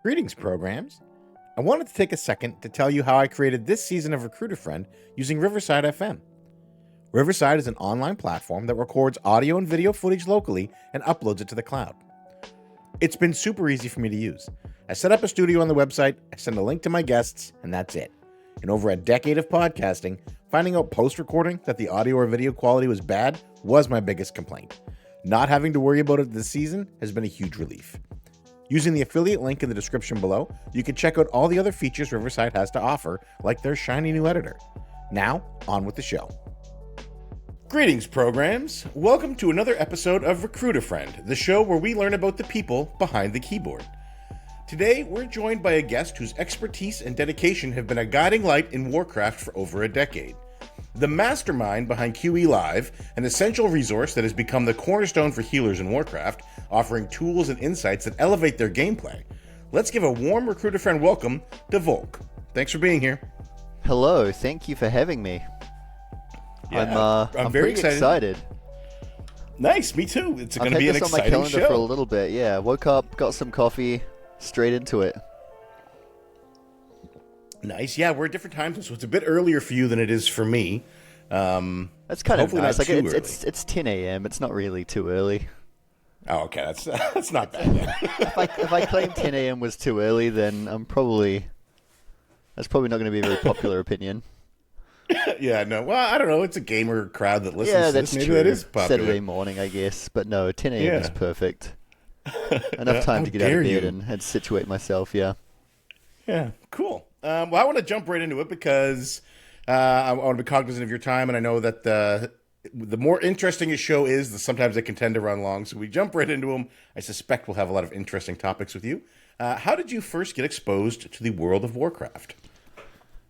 Greetings, programs. I wanted to take a second to tell you how I created this season of Recruiter Friend using Riverside FM. Riverside is an online platform that records audio and video footage locally and uploads it to the cloud. It's been super easy for me to use. I set up a studio on the website, I send a link to my guests, and that's it. In over a decade of podcasting, finding out post-recording that the audio or video quality was bad was my biggest complaint. Not having to worry about it this season has been a huge relief. Using the affiliate link in the description below, you can check out all the other features Riverside has to offer, like their shiny new editor. Now, on with the show. Greetings, programs. Welcome to another episode of Recruiter Friend, the show where we learn about the people behind the keyboard. Today, we're joined by a guest whose expertise and dedication have been a guiding light in Warcraft for over a decade. The mastermind behind QE Live, an essential resource that has become the cornerstone for healers in Warcraft, offering tools and insights that elevate their gameplay. Let's give a warm Recruiter Friend welcome to Voulk. Thanks for being here. Hello, thank you for having me. Yeah, I'm very excited. Nice, me too. It's going to be an exciting show. I've had this on my calendar for a little bit, yeah. Woke up, got some coffee, straight into it. Nice. Yeah, we're at different times, so it's a bit earlier for you than it is for me. That's kind of nice. Like it's 10 a.m. It's not really too early. Oh, okay. That's not bad. Yeah. if I claim 10 a.m. was too early, then that's probably not going to be a very popular opinion. Yeah, no. Well, I don't know. It's a gamer crowd that listens to that's this. Maybe true. that is popular. Saturday morning, I guess. But no, 10 a.m. is perfect. Enough time to get out of bed and situate myself, yeah. Yeah, cool. Well, I want to jump right into it because I want to be cognizant of your time, and I know that the more interesting a show is, sometimes they can tend to run long. So we jump right into them. I suspect we'll have a lot of interesting topics with you. How did you first get exposed to the world of Warcraft?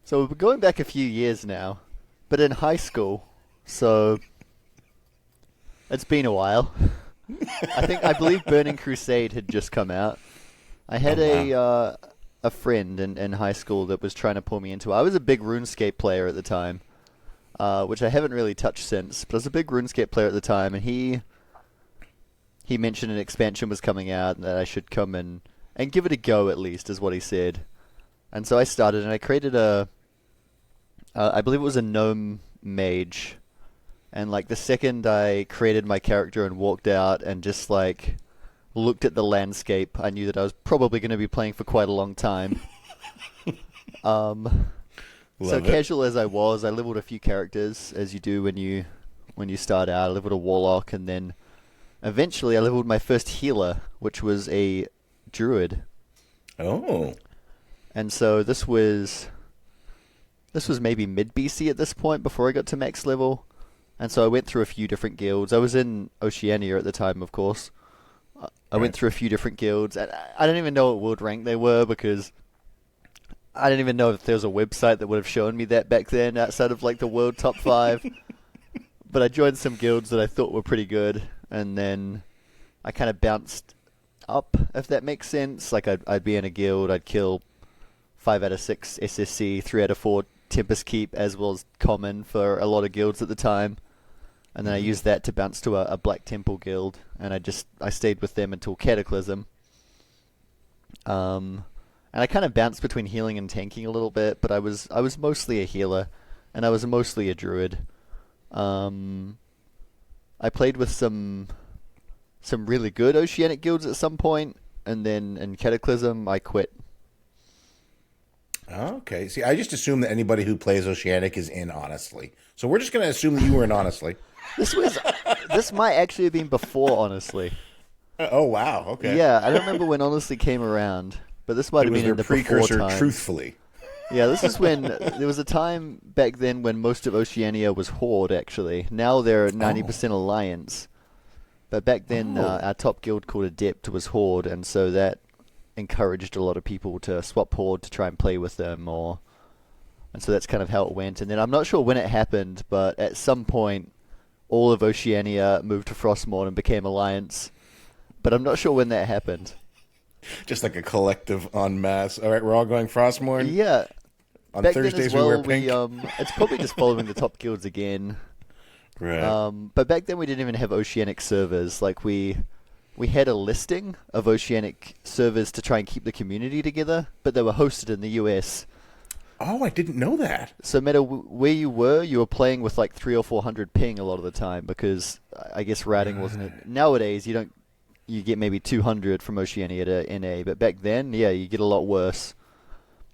So we're going back a few years now, but in high school, so it's been a while. I believe Burning Crusade had just come out. I had a friend in high school that was trying to pull me into it. I was a big RuneScape player at the time, which I haven't really touched since, but I was a big RuneScape player at the time, and he mentioned an expansion was coming out and that I should come and give it a go at least, is what he said. And so I started, and I created I believe it was a gnome mage. And like the second I created my character and walked out and just like looked at the landscape, I knew that I was probably going to be playing for quite a long time. So casual as I was, I leveled a few characters, as you do when you start out. I leveled a warlock, and then eventually I leveled my first healer, which was a druid. Oh. And so this was maybe mid-BC at this point, before I got to max level. And so I went through a few different guilds. I was in Oceania at the time, of course. I went through a few different guilds. And I don't even know what world rank they were, because I didn't even know if there was a website that would have shown me that back then, outside of like the world top 5. But I joined some guilds that I thought were pretty good. And then I kind of bounced up, if that makes sense. Like I'd be in a guild, I'd kill 5 out of 6 SSC, 3 out of 4 Tempest Keep, as well as common for a lot of guilds at the time. And then I used that to bounce to a Black Temple guild, and I stayed with them until Cataclysm. And I kind of bounced between healing and tanking a little bit, but I was mostly a healer, and I was mostly a druid. I played with some really good Oceanic guilds at some point, and then in Cataclysm I quit. Okay. See, I just assume that anybody who plays Oceanic is in Honestly. So we're just going to assume that you were in Honestly. This might actually have been before Honestly. Oh, wow. Okay. Yeah, I don't remember when Honestly came around, but this might have been in the precursor, before time. Truthfully. Yeah, this is when there was a time back then when most of Oceania was Horde, actually. Now they're 90% Alliance. But back then, our top guild called Adept was Horde, and so that encouraged a lot of people to swap Horde to try and play with them, and so that's kind of how it went. And then I'm not sure when it happened, but at some point, all of Oceania moved to Frostmourne and became Alliance. But I'm not sure when that happened. Just like a collective en masse. All right, we're all going Frostmourne. Yeah. On back Thursdays then as well, we wear pink. It's probably just following the top guilds again. Right. But back then we didn't even have Oceanic servers. Like we we had a listing of Oceanic servers to try and keep the community together, but they were hosted in the US. Oh, I didn't know that. So no matter where you were playing with like 300 or 400 ping a lot of the time, because I guess routing wasn't it. Nowadays you get maybe 200 from Oceania to NA, but back then, yeah, you get a lot worse.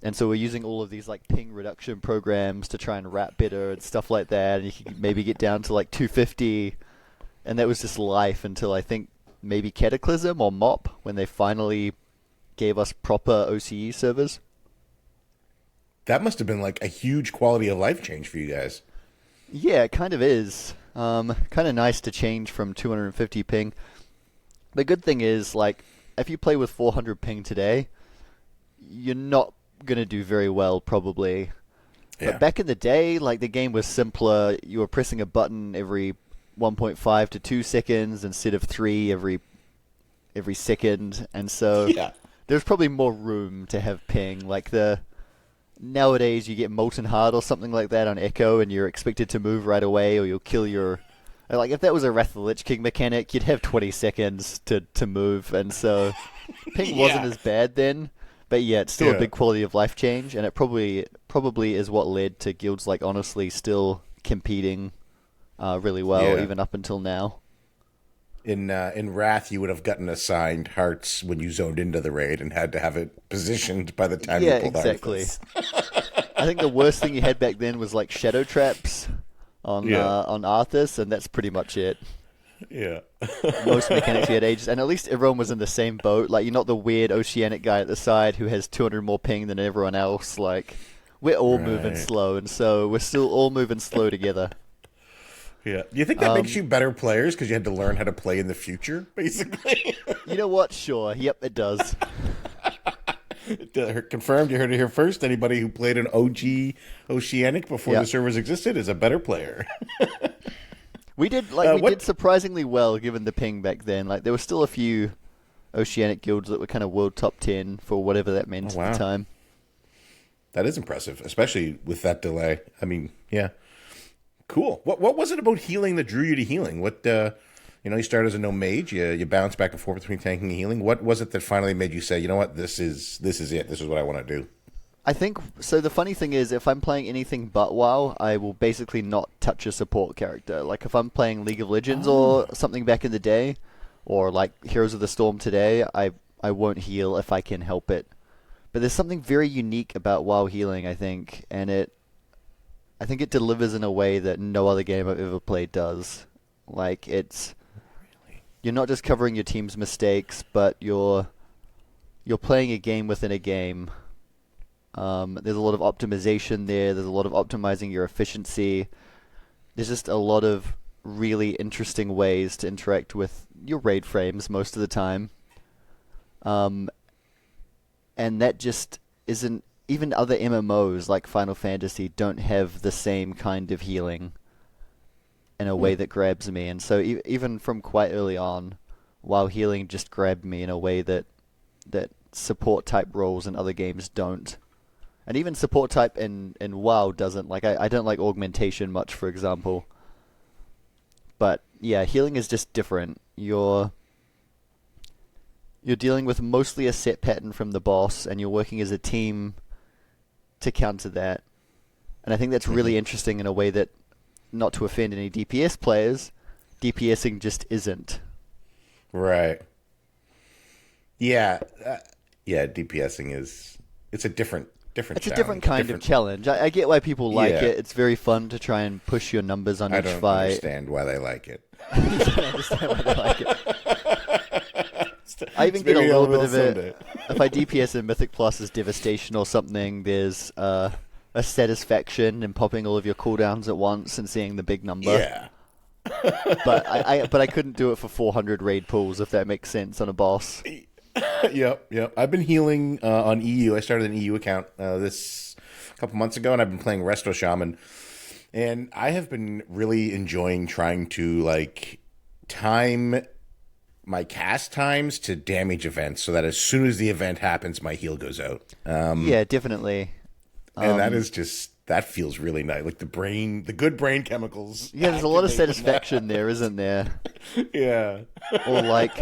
And so we're using all of these like ping reduction programs to try and route better and stuff like that, and you can maybe get down to like 250, and that was just life until I think maybe Cataclysm or MOP, when they finally gave us proper OCE servers. That must have been like a huge quality of life change for you guys. Yeah, it kind of is. Kind of nice to change from 250 ping. The good thing is, like, if you play with 400 ping today, you're not going to do very well, probably. Yeah. But back in the day, like, the game was simpler. You were pressing a button every 1.5 to 2 seconds instead of 3 every second. And so there's probably more room to have ping. Like, nowadays, you get Molten Heart or something like that on Echo, and you're expected to move right away, or you'll kill your... Like, if that was a Wrath of the Lich King mechanic, you'd have 20 seconds to move, and so ping wasn't as bad then, but yeah, it's still a big quality of life change, and it probably is what led to guilds like Honestly still competing really well, even up until now. In Wrath, you would have gotten assigned hearts when you zoned into the raid and had to have it positioned by the time you pulled exactly. I think the worst thing you had back then was like shadow traps on Arthas, and that's pretty much it. Yeah. Most mechanics you had ages, and at least everyone was in the same boat. Like, you're not the weird Oceanic guy at the side who has 200 more ping than everyone else. Like, we're all moving slow, and so we're still all moving slow together. Yeah. Do you think that makes you better players because you had to learn how to play in the future, basically? You know what? Sure. Yep, it does. Confirmed. You heard it here first. Anybody who played an OG Oceanic before the servers existed is a better player. We did did surprisingly well given the ping back then. Like, there were still a few Oceanic guilds that were kind of world top 10 for whatever that meant at the time. That is impressive, especially with that delay. I mean, yeah. Cool. What was it about healing that drew you to healing? What you started as a no mage, you bounce back and forth between tanking and healing. What was it that finally made you say, you know what, this is it. This is what I want to do. I think so. The funny thing is, if I'm playing anything but WoW, I will basically not touch a support character. Like, if I'm playing League of Legends or something back in the day, or like Heroes of the Storm today, I won't heal if I can help it. But there's something very unique about WoW healing, I think, and I think it delivers in a way that no other game I've ever played does. Like, you're not just covering your team's mistakes, but you're playing a game within a game. There's a lot of optimization there. There's a lot of optimizing your efficiency. There's just a lot of really interesting ways to interact with your raid frames most of the time. And that just isn't... Even other MMOs like Final Fantasy don't have the same kind of healing in a way that grabs me. And so even from quite early on, WoW healing just grabbed me in a way that support type roles in other games don't. And even support type in WoW doesn't. Like, I don't like augmentation much, for example. But yeah, healing is just different. You're dealing with mostly a set pattern from the boss, and you're working as a team to counter that. And I think that's really interesting in a way that, not to offend any DPS players, DPSing just isn't. Right. Yeah. DPSing it's a different It's challenge. a different kind of challenge. I get why people like it. It's very fun to try and push your numbers on each fight. I don't understand why they like it. I don't understand why they like it. I even get a little bit of it. If I DPS in Mythic Plus as Devastation or something, there's a satisfaction in popping all of your cooldowns at once and seeing the big number. Yeah. But I couldn't do it for 400 raid pools, if that makes sense, on a boss. Yep. I've been healing on EU. I started an EU account this couple months ago, and I've been playing Resto Shaman. And I have been really enjoying trying to time my cast times to damage events so that as soon as the event happens, my heal goes out. Yeah, definitely. And that feels really nice. Like the good brain chemicals. Yeah, there's a lot of activate when satisfaction there, isn't there? Yeah. Or like,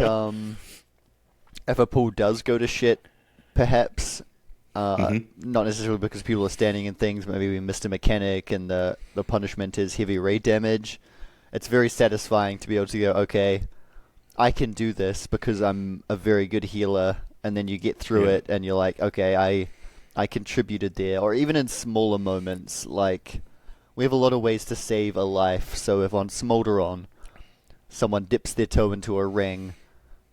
if a pool does go to shit, perhaps, not necessarily because people are standing in things, maybe we missed a mechanic and the punishment is heavy raid damage. It's very satisfying to be able to go, okay, I can do this because I'm a very good healer, and then you get through it and you're like, okay, I contributed there. Or even in smaller moments, like, we have a lot of ways to save a life, so if on Smolderon someone dips their toe into a ring,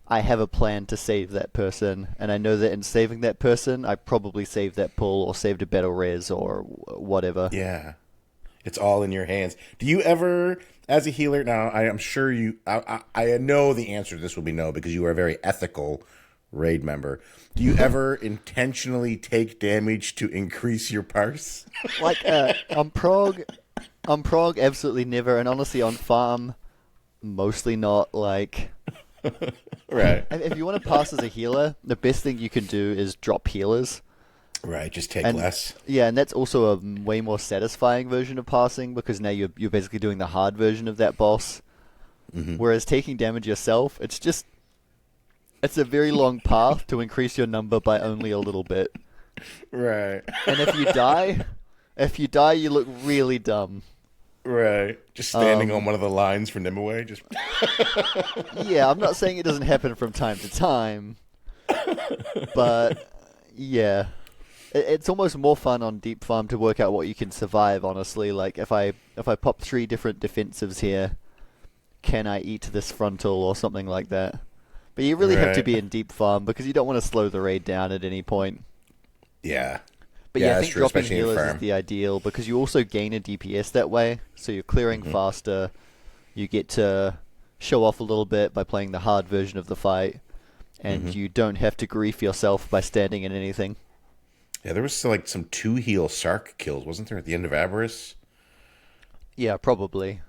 I have a plan to save that person, and I know that in saving that person, I probably saved that pull or saved a battle res or whatever. Yeah. It's all in your hands. Do you ever, as a healer, now I am sure I know the answer to this will be no, because you are a very ethical raid member. Do you ever intentionally take damage to increase your parse? Like, on prog, absolutely never, and honestly on farm, mostly not. Like, Right. if you want to pass as a healer, the best thing you can do is drop healers. Right, just take And, less. Yeah, and that's also a way more satisfying version of passing, because now you're basically doing the hard version of that boss. Whereas taking damage yourself, it's a very long path to increase your number by only a little bit. Right. And if you die, you look really dumb. Right. Just standing on one of the lines for Nimue. Just Yeah, I'm not saying it doesn't happen from time to time, but yeah. It's almost more fun on Deep Farm to work out what you can survive, honestly. Like, if I pop 3 different defensives here, can I eat this frontal or something like that? But you really have to be in Deep Farm because you don't want to slow the raid down at any point. Yeah. But yeah, I think dropping healers is the ideal because you also gain a DPS that way, so you're clearing faster. You get to show off a little bit by playing the hard version of the fight, and you don't have to grief yourself by standing in anything. Yeah, there was like some 2 heal Sark kills, wasn't there, at the end of Avarice? Yeah, probably.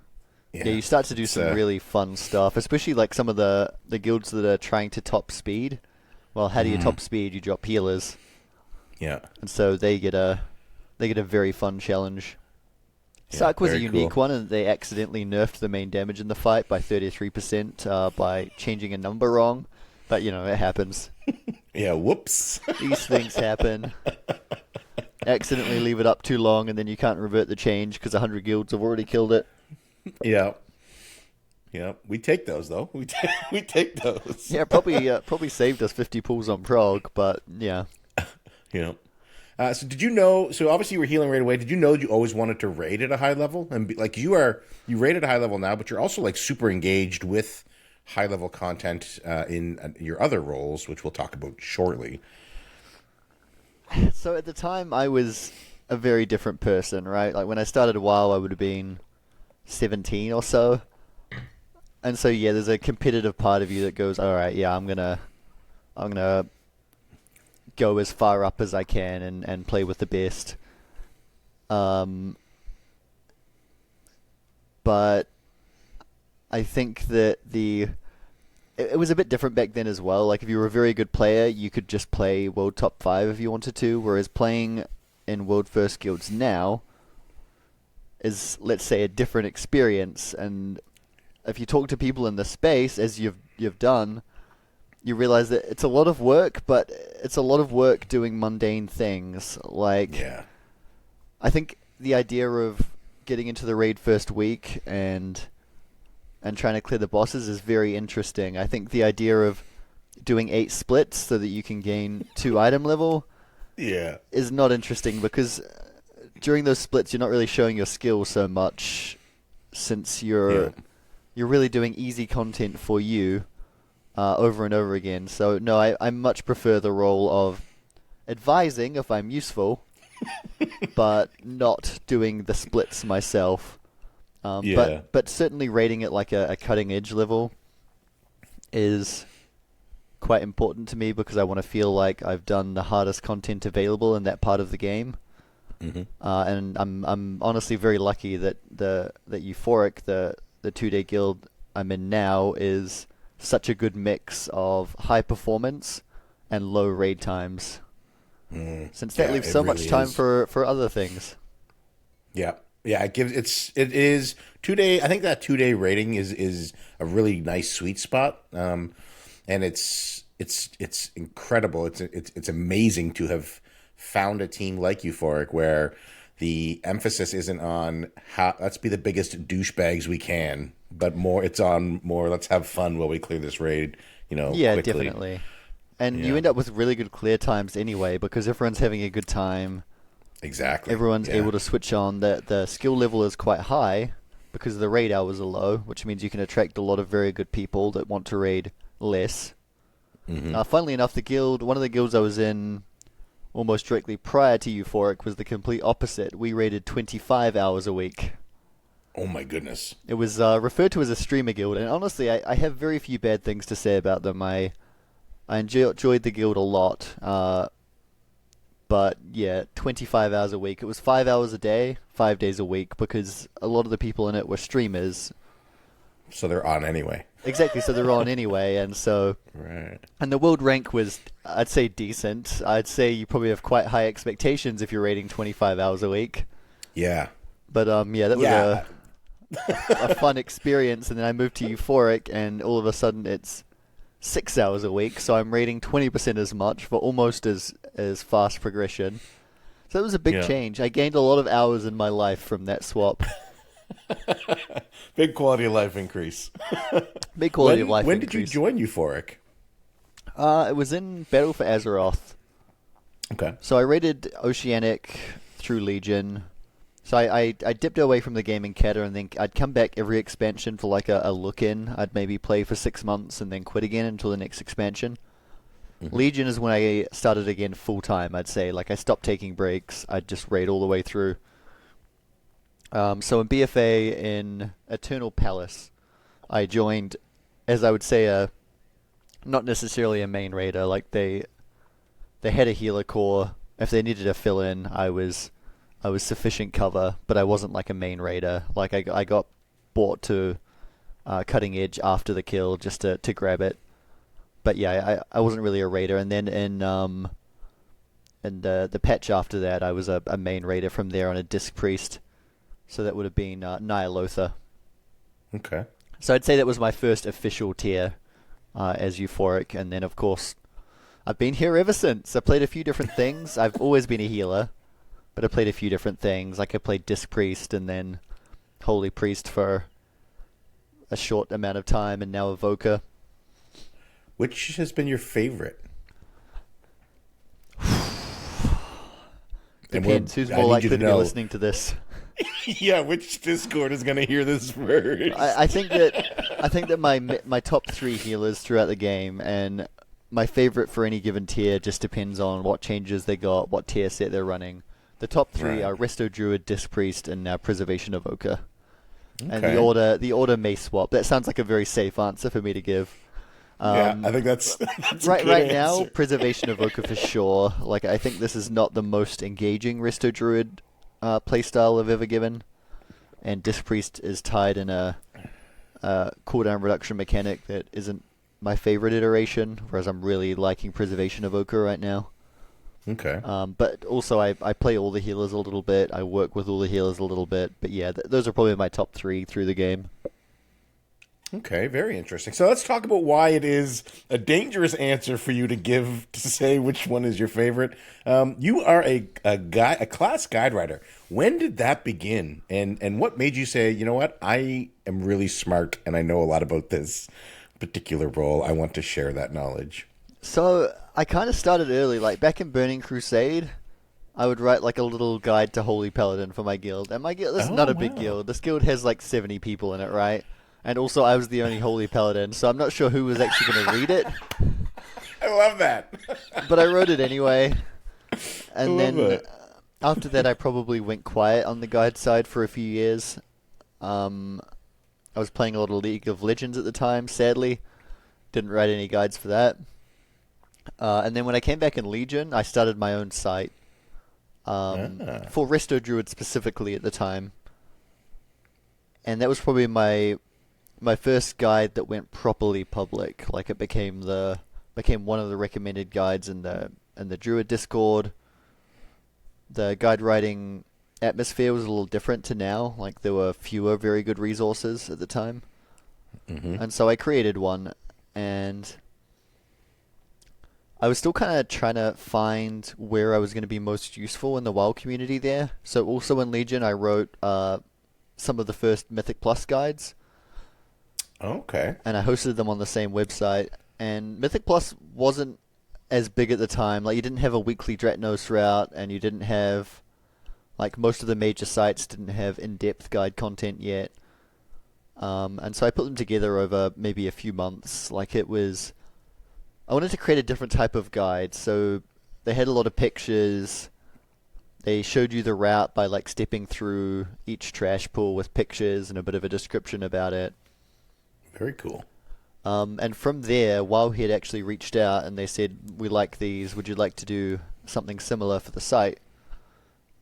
Yeah, you start to do some really fun stuff, especially like some of the guilds that are trying to top speed. Well, how do you top speed? You drop healers. Yeah. And so they get a very fun challenge. Sark was a unique one, and they accidentally nerfed the main damage in the fight by 33% by changing a number wrong. But, you know, it happens. Yeah, whoops. These things happen. Accidentally leave it up too long, and then you can't revert the change because 100 guilds have already killed it. Yeah. Yeah, we take those, though. We take those. Yeah, probably saved us 50 pulls on prog, but yeah. You know. So did you know, so obviously you were healing right away. Did you know you always wanted to raid at a high level? And like you raid at a high level now, but you're also like super engaged with high level content in your other roles, which we'll talk about shortly. So at the time I was a very different person, right? Like when I started WoW I would have been 17 or so. And so yeah, there's a competitive part of you that goes, all right, yeah, I'm gonna go as far up as I can and play with the best. But I think that it was a bit different back then as well. Like if you were a very good player, you could just play World Top 5 if you wanted to, whereas playing in World First Guilds now is, let's say, a different experience. And if you talk to people in the space, as you've done, you realize that it's a lot of work, but it's a lot of work doing mundane things. Like, I think the idea of getting into the raid first week and trying to clear the bosses is very interesting. I think the idea of doing 8 splits so that you can gain 2 item level is not interesting, because during those splits you're not really showing your skill so much, since you're really doing easy content for you over and over again. So no, I much prefer the role of advising if I'm useful, but not doing the splits myself. But certainly rating it like a cutting edge level is quite important to me, because I want to feel like I've done the hardest content available in that part of the game. And I'm honestly very lucky that that Euphoric, the 2-day guild I'm in now, is such a good mix of high performance and low raid times. Since that leaves so much time for other things. Yeah. Yeah, it is 2 day. I think that 2 day rating is a really nice sweet spot. And it's incredible. It's amazing to have found a team like Euphoric where the emphasis isn't on how let's be the biggest douchebags we can, but more it's on more let's have fun while we clear this raid, Yeah, quickly. definitely. And you Yeah. end up with really good clear times anyway because everyone's having a good time. Exactly. Everyone's Yeah. able to switch on. The skill level is quite high because the raid hours are low, which means you can attract a lot of very good people that want to raid less. Funnily enough, one of the guilds I was in almost directly prior to Euphoric was the complete opposite. We raided 25 hours a week. Oh my goodness. It was referred to as a streamer guild, and honestly, I have very few bad things to say about them. I enjoyed the guild a lot, but yeah, 25 hours a week. It was 5 hours a day, 5 days a week, because a lot of the people in it were streamers. So they're on anyway. Exactly, so they're on anyway, and Right. the world rank was, I'd say, decent. I'd say you probably have quite high expectations if you're raiding 25 hours a week. Yeah. But yeah, that was Yeah. a fun experience, and then I moved to Euphoric, and all of a sudden it's 6 hours a week, so I'm rating 20% as much for almost as fast progression. So it was a big Yeah. change. I gained a lot of hours in my life from that swap. Big quality of life increase. Big quality of life When did you increase. join Euphoric? It was in Battle for Azeroth. Okay. So I raided Oceanic through Legion. So I dipped away from the game in Cata, and then I'd come back every expansion for like a look-in. I'd maybe play for 6 months and then quit again until the next expansion. Legion is when I started again full-time, I'd say. Like, I stopped taking breaks. I'd just raid all the way through. So in BFA in Eternal Palace, I joined, as I would say, not necessarily a main raider. Like, they had a healer core. If they needed a fill-in, I was sufficient cover, but I wasn't like a main raider. Like, I got brought to cutting edge after the kill just to grab it. But yeah, I wasn't really a raider. And then in the patch after that, I was a main raider from there on a Disc Priest. So that would have been Nyalotha. Okay. So I'd say that was my first official tier as Euphoric. And then, of course, I've been here ever since. I played a few different things. I've always been a healer, but I played a few different things. Like, I played Disc Priest and then Holy Priest for a short amount of time, and now Evoker. Which has been your favorite? Depends who's I more need likely you to be listening to this. Yeah, which Discord is going to hear this first? I think that my top three healers throughout the game, and my favorite for any given tier just depends on what changes they got, what tier set they're running. The top three Right. are Resto Druid, Disc Priest, and Preservation Evoker. And Okay. the order may swap. That sounds like a very safe answer for me to give. Yeah, I think that's a Right good now, answer. Preservation Evoker for sure. Like, I think this is not the most engaging Resto Druid playstyle I've ever given. And Disc Priest is tied in a cooldown reduction mechanic that isn't my favorite iteration, whereas I'm really liking Preservation Evoker right now. Okay. But also, I play all the healers a little bit. I work with all the healers a little bit. But yeah, those are probably my top three through the game. Okay, very interesting. So let's talk about why it is a dangerous answer for you to give to say which one is your favorite. You are a class guide writer. When did that begin? And what made you say, you know what, I am really smart and I know a lot about this particular role. I want to share that knowledge. So I kind of started early. Like, back in Burning Crusade, I would write like a little guide to Holy Paladin for my guild. And my guild, this is Oh, not a big wow. guild. This guild has like 70 people in it, right? And also, I was the only Holy Paladin, so I'm not sure who was actually going to read it. I love that. But I wrote it anyway. I And love then it. after that, I probably went quiet on the guide side for a few years. I was playing a lot of League of Legends at the time, sadly. Didn't write any guides for that. And then when I came back in Legion, I started my own site. For Resto Druid specifically at the time. And that was probably my first guide that went properly public. Like, it became one of the recommended guides in the Druid Discord. The guide writing atmosphere was a little different to now. Like there were fewer very good resources at the time. And so I created one, and I was still kind of trying to find where I was going to be most useful in the WoW community there. So also in Legion, I wrote some of the first Mythic Plus guides. Okay. And I hosted them on the same website. And Mythic Plus wasn't as big at the time. Like you didn't have a weekly Dratnos route, and you didn't have, like most of the major sites didn't have in-depth guide content yet. And so I put them together over maybe a few months. Like it was, I wanted to create a different type of guide. So they had a lot of pictures. They showed you the route by like stepping through each trash pool with pictures and a bit of a description about it. Very cool. And from there, Wowhead actually reached out and they said, "We like these. Would you like to do something similar for the site?"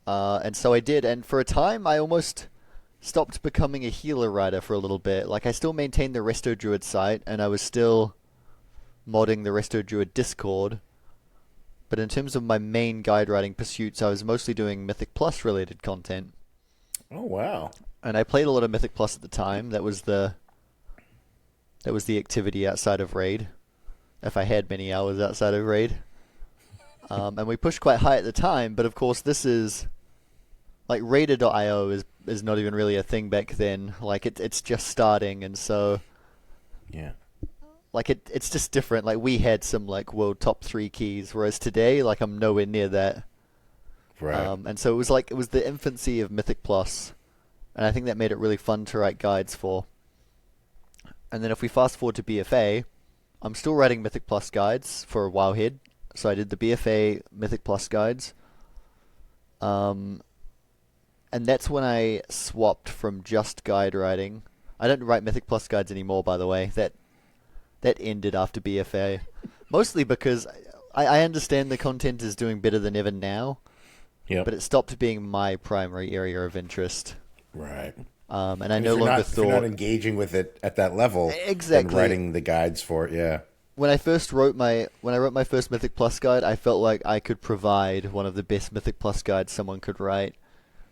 And so I did. And for a time, I almost stopped becoming a healer writer for a little bit. Like I still maintained the Resto Druid site, and I was still modding the Resto Druid Discord. But in terms of my main guide writing pursuits, I was mostly doing Mythic Plus related content. Oh wow! And I played a lot of Mythic Plus at the time. That was the activity outside of Raid, if I had many hours outside of Raid. And we pushed quite high at the time, but of course this is, like Raider.io is not even really a thing back then. Like it's just starting, and so yeah, like it's just different. Like we had some like world top 3 keys, whereas today like I'm nowhere near that. Right. And so it was the infancy of Mythic Plus, and I think that made it really fun to write guides for. And then if we fast forward to BFA, I'm still writing Mythic Plus guides for Wowhead. So I did the BFA Mythic Plus guides. And that's when I swapped from just guide writing. I don't write Mythic Plus guides anymore, by the way. That ended after BFA. Mostly because I understand the content is doing better than ever now. Yeah. But it stopped being my primary area of interest. Right. And I no longer thought... If you're not engaging with it at that level, exactly, then writing the guides for it, yeah. When I wrote my first Mythic Plus guide, I felt like I could provide one of the best Mythic Plus guides someone could write.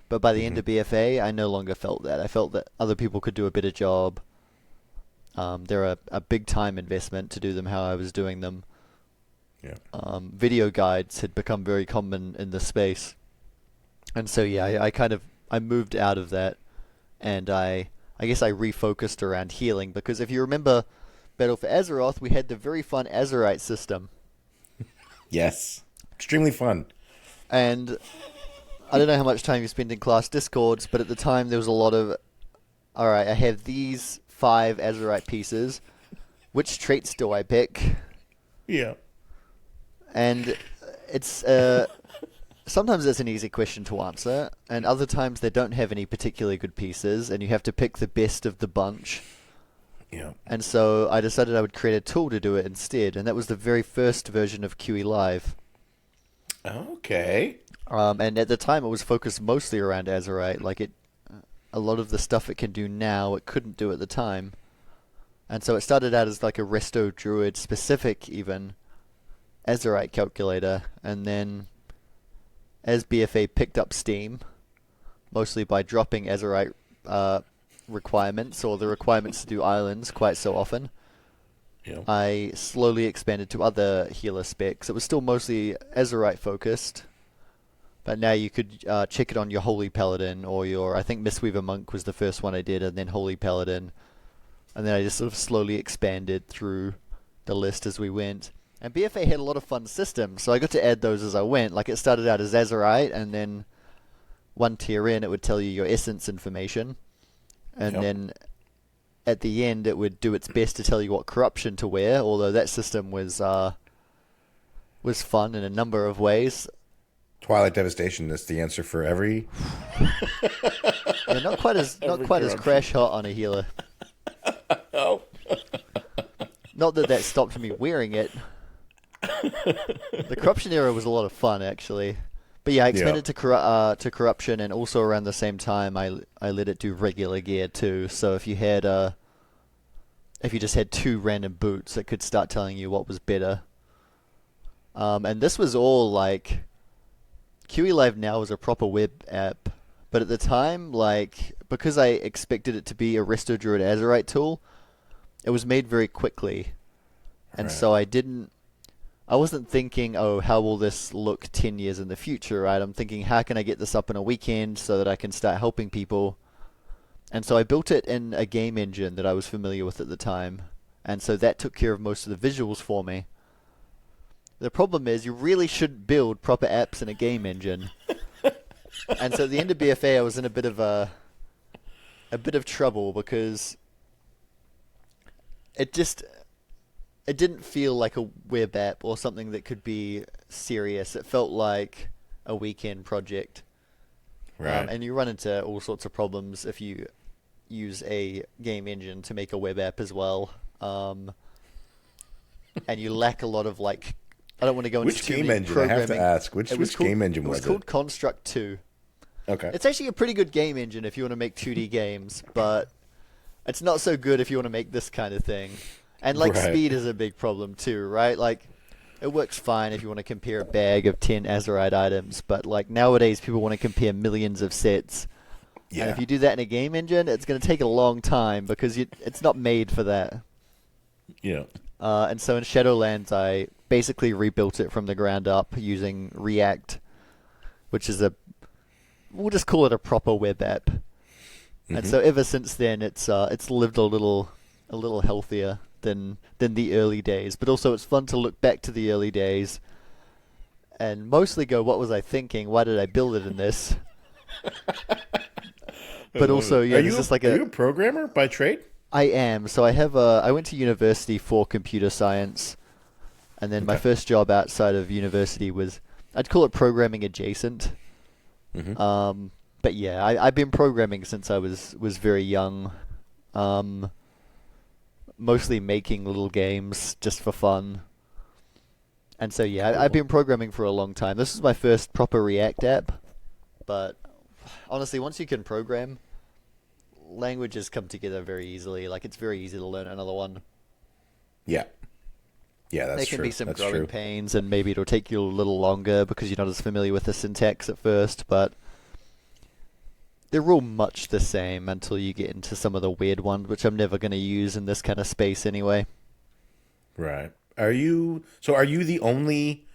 But by the end of BFA, I no longer felt that. I felt that other people could do a better job. They're a big time investment to do them how I was doing them. Yeah. Video guides had become very common in the space. And so, yeah, I moved out of that. And I guess I refocused around healing, because if you remember Battle for Azeroth, we had the very fun Azerite system. Yes. Extremely fun. And I don't know how much time you spent in class discords, but at the time there was a lot of, alright, I have these 5 Azerite pieces. Which traits do I pick? Yeah. And it's... sometimes it's an easy question to answer, and other times they don't have any particularly good pieces, and you have to pick the best of the bunch. Yeah. And so I decided I would create a tool to do it instead, and that was the very first version of QE Live. Okay. And at the time it was focused mostly around Azerite. Like a lot of the stuff it can do now, it couldn't do at the time. And so it started out as like a Resto Druid specific even Azerite calculator, and then as BFA picked up steam, mostly by dropping Azerite requirements, or the requirements to do islands quite so often, yeah, I slowly expanded to other healer specs. It was still mostly Azerite focused, but now you could check it on your Holy Paladin, or I think Mistweaver Monk was the first one I did, and then Holy Paladin. And then I just sort of slowly expanded through the list as we went. And BFA had a lot of fun systems, so I got to add those as I went. Like it started out as Azerite, and then one tier in, it would tell you your essence information. And then at the end, it would do its best to tell you what corruption to wear, although that system was fun in a number of ways. Twilight Devastation is the answer for every... Yeah, not quite as crash hot on a healer. Oh. Not that stopped me wearing it. The corruption era was a lot of fun, actually. But yeah, I expanded to corruption, and also around the same time, I let it do regular gear too. So if you just had 2 random boots, it could start telling you what was better. And this was all like QE Live now is a proper web app But at the time, like, because I expected it to be a Resto Druid Azerite tool, it was made very quickly. And Right. so I wasn't thinking, oh, how will this look 10 years in the future, right? I'm thinking, how can I get this up in a weekend so that I can start helping people? And so I built it in a game engine that I was familiar with at the time. And so that took care of most of the visuals for me. The problem is you really shouldn't build proper apps in a game engine. And so at the end of BFA, I was in a bit of trouble because it didn't feel like a web app or something that could be serious. It felt like a weekend project. Right. And you run into all sorts of problems if you use a game engine to make a web app as well. And you lack a lot of, like, I don't want to go into Which too game many engine? I programming. have to ask. Which game engine It was was it? called Construct 2. Okay. It's actually a pretty good game engine if you want to make 2D games, but it's not so good if you want to make this kind of thing. And, like, Right. speed is a big problem too, right? Like, it works fine if you want to compare a bag of 10 Azerite items, but, like, nowadays people want to compare millions of sets. Yeah. And if you do that in a game engine, it's going to take a long time because it's not made for that. Yeah. And so in Shadowlands, I basically rebuilt it from the ground up using React, which is we'll just call it a proper web app. Mm-hmm. And so ever since then, it's lived a little healthier than the early days. But also, it's fun to look back to the early days and mostly go, "What was I thinking? Why did I build it in this?" But also, yeah, are there's you, just like are you a programmer by trade? I am. So I went to university for computer science, and then my Okay. first job outside of university was, I'd call it programming adjacent. Mm-hmm. But yeah, I've been programming since I was very young. Mostly making little games just for fun. And so yeah, Cool. I've been programming for a long time. This is my first proper React app. But honestly, once you can program, languages come together very easily. Like, it's very easy to learn another one. Yeah. Yeah, that's There can true. be some That's growing true. pains, and maybe it'll take you a little longer because you're not as familiar with the syntax at first, but they're all much the same until you get into some of the weird ones, which I'm never going to use in this kind of space anyway. Right. Are you the only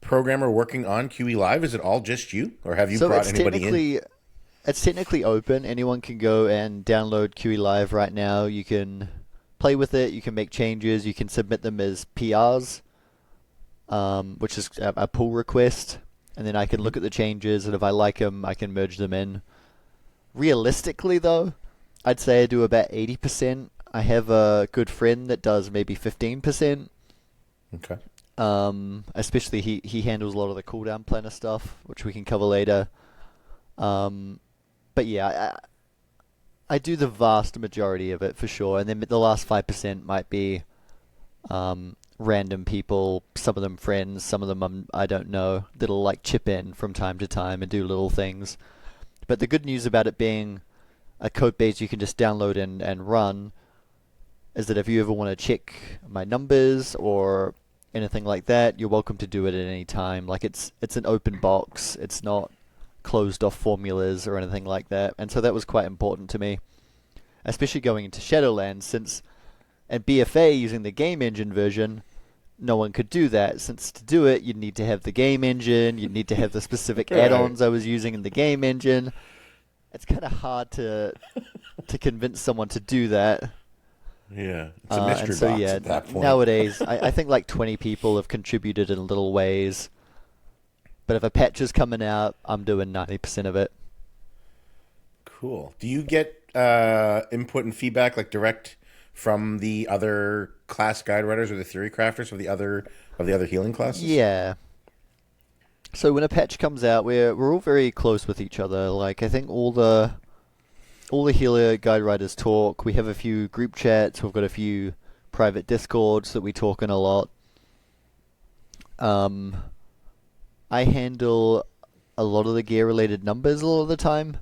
programmer working on QE Live? Is it all just you, or have you So brought anybody in? it's technically open. Anyone can go and download QE Live right now. You can play with it. You can make changes. You can submit them as PRs, which is a pull request, and then I can look at the changes, and if I like them, I can merge them in. Realistically, though, I'd say I do about 80%. I have a good friend that does maybe 15%. Okay. Especially he handles a lot of the cooldown planner stuff, which we can cover later. But yeah, I do the vast majority of it for sure, and then the last 5% might be random people, some of them friends, some of them I don't know, that'll like chip in from time to time and do little things. But the good news about it being a code base you can just download and run is that if you ever want to check my numbers or anything like that, you're welcome to do it at any time. Like, it's an open box. It's not closed off formulas or anything like that. And so that was quite important to me, especially going into Shadowlands, since at BFA using the game engine version, no one could do that, since to do it you'd need to have the game engine, you'd need to have the specific add-ons I was using in the game engine. It's kind of hard to convince someone to do that. Yeah, it's a mystery and so, box yeah, at that point. nowadays I think like 20 people have contributed in little ways. But if a patch is coming out, I'm doing 90% of it. Cool. Do you get input and feedback, like, direct from the other class guide writers or the theory crafters of the other healing classes? Yeah. So when a patch comes out, we're all very close with each other. Like, I think all the healer guide writers talk. We have a few group chats. We've got a few private discords that we talk in a lot. I handle a lot of the gear related numbers a lot of the time.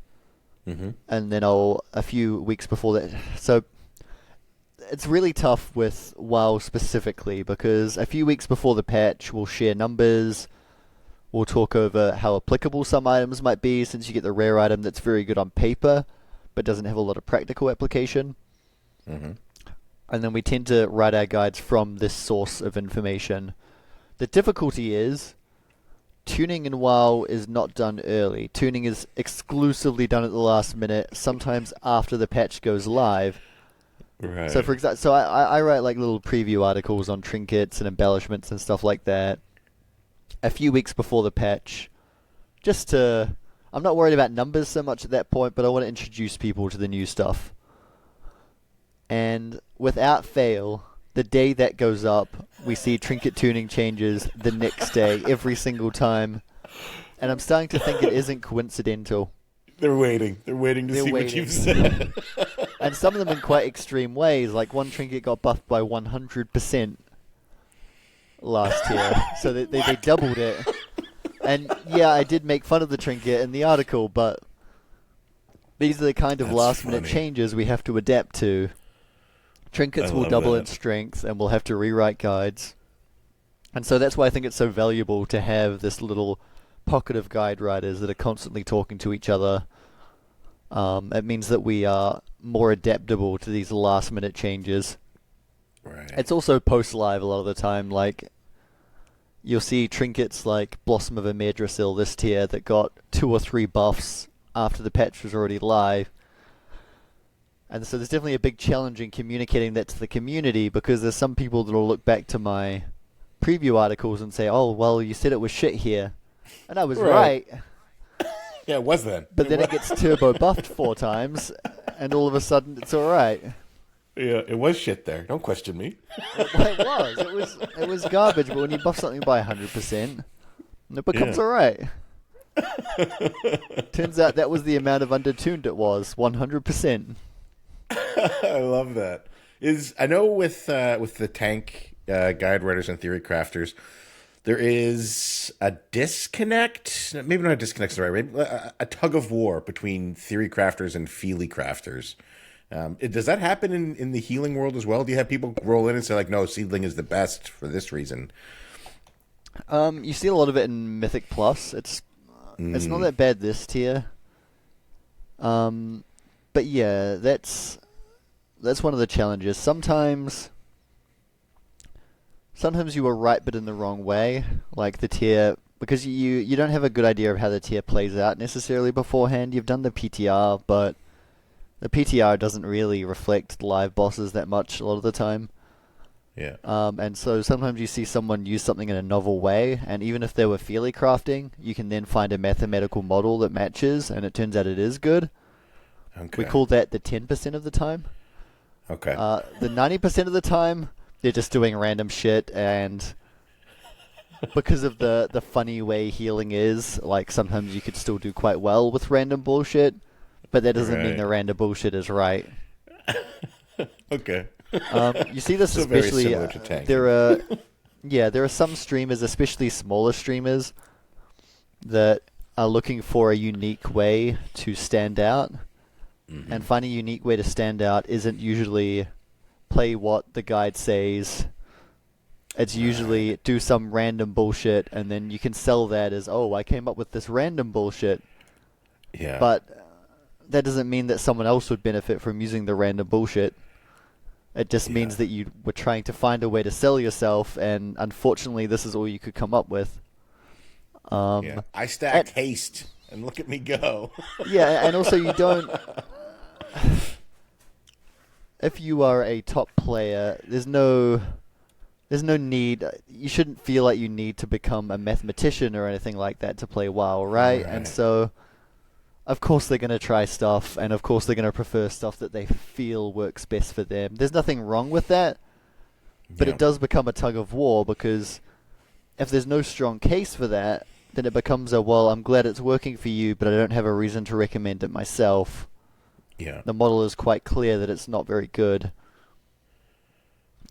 Mm-hmm. And then a few weeks before that. So it's really tough with WoW specifically, because a few weeks before the patch we'll share numbers, We'll talk over how applicable some items might be, since you get the rare item that's very good on paper, but doesn't have a lot of practical application. Mm-hmm. And then we tend to write our guides from this source of information. The difficulty is, tuning in WoW is not done early. Tuning is exclusively done at the last minute, sometimes after the patch goes live. Right. So for example, so I write like little preview articles on trinkets and embellishments and stuff like that a few weeks before the patch, just to... I'm not worried about numbers so much at that point, but I want to introduce people to the new stuff. And without fail, the day that goes up, we see trinket tuning changes the next day, every single time. And I'm starting to think it isn't coincidental. They're waiting. They're waiting to see what you've said. And some of them in quite extreme ways. Like one trinket got buffed by 100% last year. So they doubled it. And yeah, I did make fun of the trinket in the article, but these are the kind of last-minute changes we have to adapt to. Trinkets will double in strength, and we'll have to rewrite guides. And so that's why I think it's so valuable to have this little pocket of guide writers that are constantly talking to each other. It means that we are more adaptable to these last-minute changes. Right. It's also post-live a lot of the time. Like, you'll see trinkets like Blossom of Imedrisil this tier that got 2 or 3 buffs after the patch was already live. And so there's definitely a big challenge in communicating that to the community, because there's some people that will look back to my preview articles and say, oh, well, you said it was shit here. And I was right. Yeah, it was then. But then it gets turbo buffed 4 times, and all of a sudden it's alright. Yeah, it was shit there. Don't question me. It was. It was garbage, but when you buff something by 100%, it becomes alright. Turns out that was the amount of undertuned it was, 100%. I love that. I know with the tank guide writers and theory crafters, there is a disconnect. Maybe not a disconnect, sorry. Maybe a tug of war between theory crafters and feely crafters. Does that happen in the healing world as well? Do you have people roll in and say like, no, seedling is the best for this reason? You see a lot of it in Mythic Plus. It's not that bad this tier. But yeah, that's one of the challenges. Sometimes you are right, but in the wrong way. Like the tier, because you don't have a good idea of how the tier plays out necessarily beforehand. You've done the PTR, but the PTR doesn't really reflect live bosses that much a lot of the time. Yeah. And so sometimes you see someone use something in a novel way, and even if they were feely crafting, you can then find a mathematical model that matches, and it turns out it is good. Okay. We call that the 10% of the time. Okay. The 90% of the time, they're just doing random shit, and because of the funny way healing is, like sometimes you could still do quite well with random bullshit, but that doesn't mean the random bullshit is right. Okay. You see this So especially. very similar to tank. There are some streamers, especially smaller streamers, that are looking for a unique way to stand out. Mm-hmm. And finding a unique way to stand out isn't usually play what the guide says. It's usually do some random bullshit, and then you can sell that as, oh, I came up with this random bullshit. Yeah. But that doesn't mean that someone else would benefit from using the random bullshit. It just means that you were trying to find a way to sell yourself, and unfortunately this is all you could come up with. I stacked haste, and look at me go. Yeah, and also you don't... If you are a top player, there's no need... You shouldn't feel like you need to become a mathematician or anything like that to play WoW, right? And so... Of course they're going to try stuff, and of course they're going to prefer stuff that they feel works best for them. There's nothing wrong with that, but it does become a tug of war, because if there's no strong case for that, then it becomes well, I'm glad it's working for you, but I don't have a reason to recommend it myself. Yeah. The model is quite clear that it's not very good.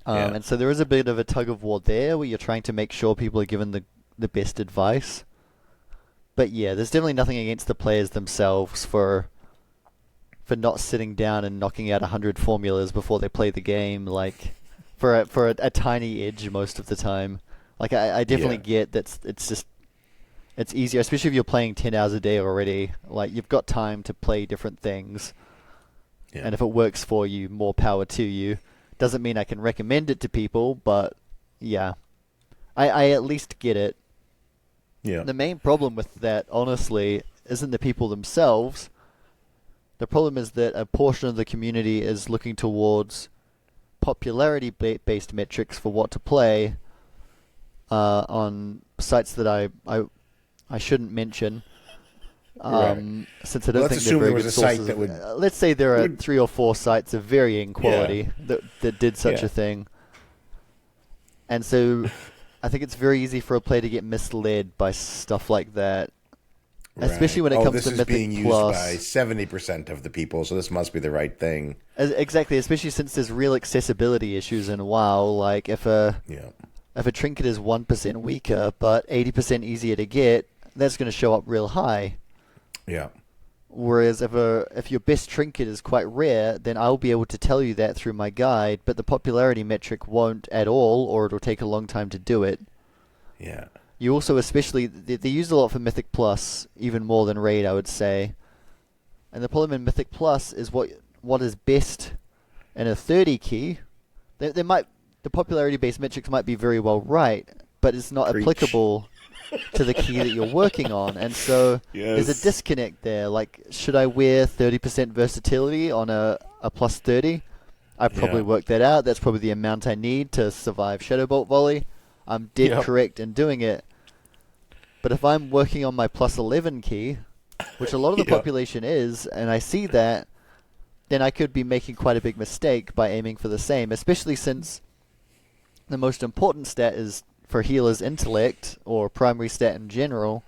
And so there is a bit of a tug of war there, where you're trying to make sure people are given the best advice. But yeah, there's definitely nothing against the players themselves for not sitting down and knocking out 100 formulas before they play the game, like for a tiny edge most of the time. Like I definitely get that it's just it's easier, especially if you're playing 10 hours a day already. Like, you've got time to play different things. Yeah. And if it works for you, more power to you. Doesn't mean I can recommend it to people, but yeah. I at least get it. Yeah. The main problem with that, honestly, isn't the people themselves. The problem is that a portion of the community is looking towards popularity-based metrics for what to play on sites that I shouldn't mention. Right. Since I don't think they're very good sources. Let's say there are 3 or 4 sites of varying quality that did such a thing. And so I think it's very easy for a player to get misled by stuff like that. Right. Especially when it comes to Mythic Plus. This is being used by 70% of the people, so this must be the right thing. Exactly, especially since there's real accessibility issues in WoW. Like, if a trinket is 1% weaker, but 80% easier to get, that's going to show up real high. Yeah. Whereas if your best trinket is quite rare, then I'll be able to tell you that through my guide, but the popularity metric won't at all, or it'll take a long time to do it. Yeah. You also especially, they use a lot for Mythic Plus, even more than Raid, I would say. And the problem in Mythic Plus is what is best in a 30 key. The popularity-based metrics might be very well right, but it's not applicable to the key that you're working on, and so there's a disconnect there. Like, should I wear 30% versatility on a plus 30? I probably worked that out. That's probably the amount I need to survive Shadowbolt Volley. I'm dead correct in doing it. But if I'm working on my plus 11 key, which a lot of the population is, and I see that, then I could be making quite a big mistake by aiming for the same, especially since the most important stat is for healers intellect, or primary stat in general,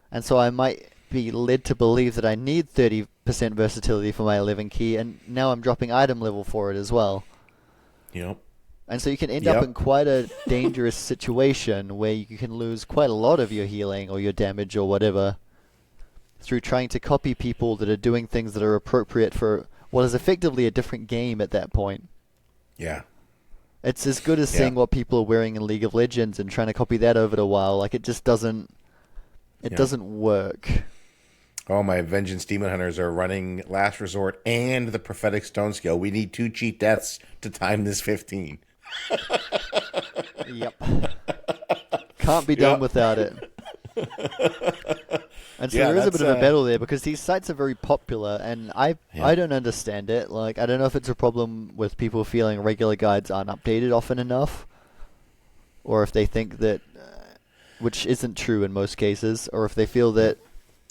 and so I might be led to believe that I need 30% versatility for my 11 key, and now I'm dropping item level for it as well. Yep. And so you can end up in quite a dangerous situation where you can lose quite a lot of your healing or your damage or whatever through trying to copy people that are doing things that are appropriate for what is effectively a different game at that point. Yeah. It's as good as seeing what people are wearing in League of Legends and trying to copy that over to WoW. Like, it just doesn't work. Oh, my Vengeance Demon Hunters are running Last Resort and the Prophetic Stone Skill. We need 2 cheat deaths to time this 15. Yep. Can't be done without it. And so there is a bit of a battle there, because these sites are very popular, and I don't understand it. Like, I don't know if it's a problem with people feeling regular guides aren't updated often enough, or if they think that, which isn't true in most cases, or if they feel that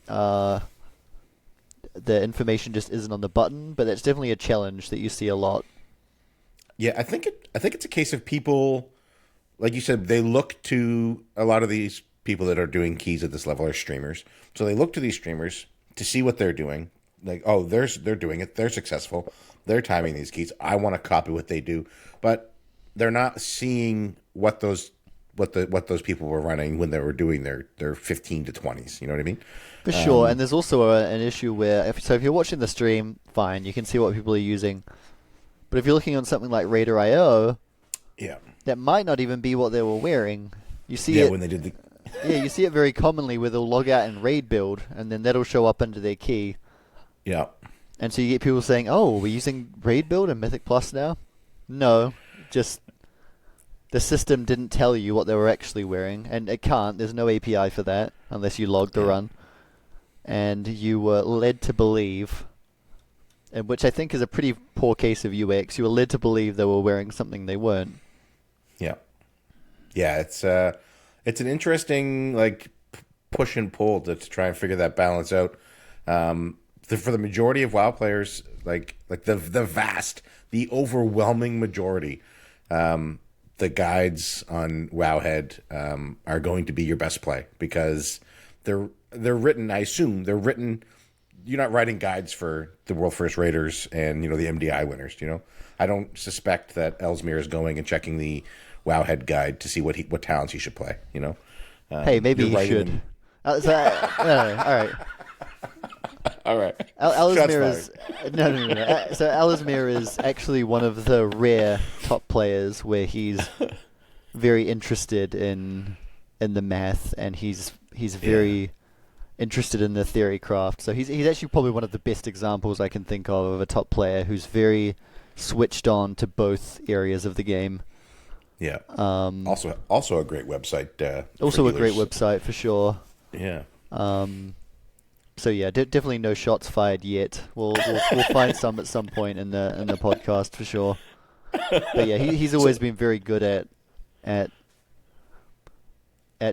the information just isn't on the button. But that's definitely a challenge that you see a lot. Yeah, I think it's a case of people, like you said, they look to a lot of these people that are doing keys at this level are streamers. So they look to these streamers to see what they're doing. Like, oh, they're doing it. They're successful. They're timing these keys. I want to copy what they do. But they're not seeing what those people were running when they were doing their 15 to 20s. You know what I mean? For sure. And there's also an issue where if you're watching the stream, fine, you can see what people are using. But if you're looking on something like Raider.io, that might not even be what they were wearing. You see it when they did the you see it very commonly where they'll log out and raid build, and then that'll show up under their key. Yeah. And so you get people saying, "Oh, we're using raid build and Mythic Plus now." No, just the system didn't tell you what they were actually wearing, and it can't. There's no API for that unless you log the run, and you were led to believe, and which I think is a pretty poor case of UX. You were led to believe they were wearing something they weren't. Yeah. Yeah, it's an interesting push and pull to try and figure that balance out. For the majority of WoW players, the overwhelming majority, the guides on Wowhead are going to be your best play, because they're written. I assume they're written. You're not writing guides for the World First Raiders and the MDI winners. I don't suspect that Ellesmere is going and checking the Wowhead guide to see what talents he should play. Hey, maybe he should. All right. All right. Ellesmere is no. So Ellesmere is actually one of the rare top players where he's very interested in the math, and he's he's very interested in the theory craft. So he's actually probably one of the best examples I can think of a top player who's very switched on to both areas of the game. Yeah. Also a great website. Also a great website for sure. Yeah. So yeah, definitely no shots fired yet. We'll find some at some point in the podcast for sure. But yeah, he's always been very good at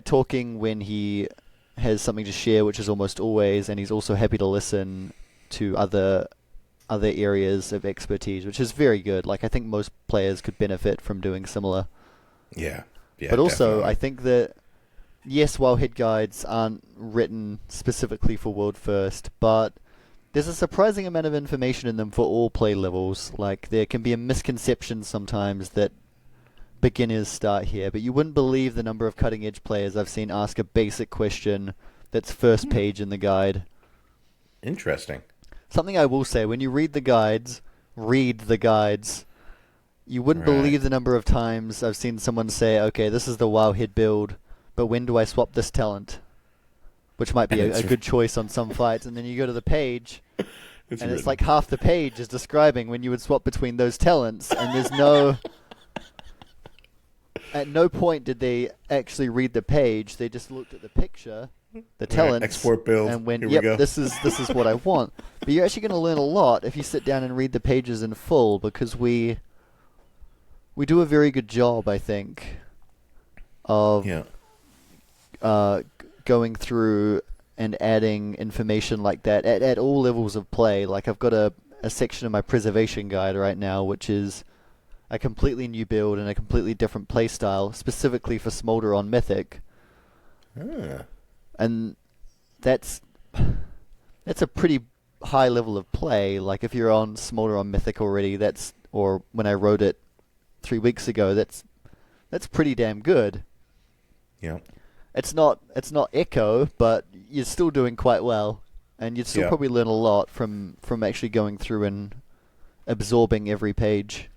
talking when he has something to share, which is almost always, and he's also happy to listen to other areas of expertise, which is very good. Like, I think most players could benefit from doing similar. Yeah. But also, definitely. I think that, yes, Wildhead guides aren't written specifically for World First, but there's a surprising amount of information in them for all play levels. Like, there can be a misconception sometimes that beginners start here, but you wouldn't believe the number of cutting-edge players I've seen ask a basic question that's first page in the guide. Interesting. Something I will say, when you read the guides, you wouldn't believe the number of times I've seen someone say, okay, this is the Wowhead build, but when do I swap this talent? Which might be a good choice on some fights, and then you go to the page, it's like half the page is describing when you would swap between those talents, and there's no... At no point did they actually read the page. They just looked at the picture, the talents, export build, and went, here "Yep, we go. this is what I want." But you're actually going to learn a lot if you sit down and read the pages in full, because we do a very good job, I think, of going through and adding information like that at all levels of play. Like, I've got a section of my preservation guide right now, which is a completely new build and a completely different playstyle, specifically for Smolder on Mythic. And that's a pretty high level of play. Like, if you're on Smolder on Mythic already, or when I wrote it 3 weeks ago, that's pretty damn good. Yeah. It's not Echo, but you're still doing quite well, and you'd still probably learn a lot from actually going through and absorbing every page.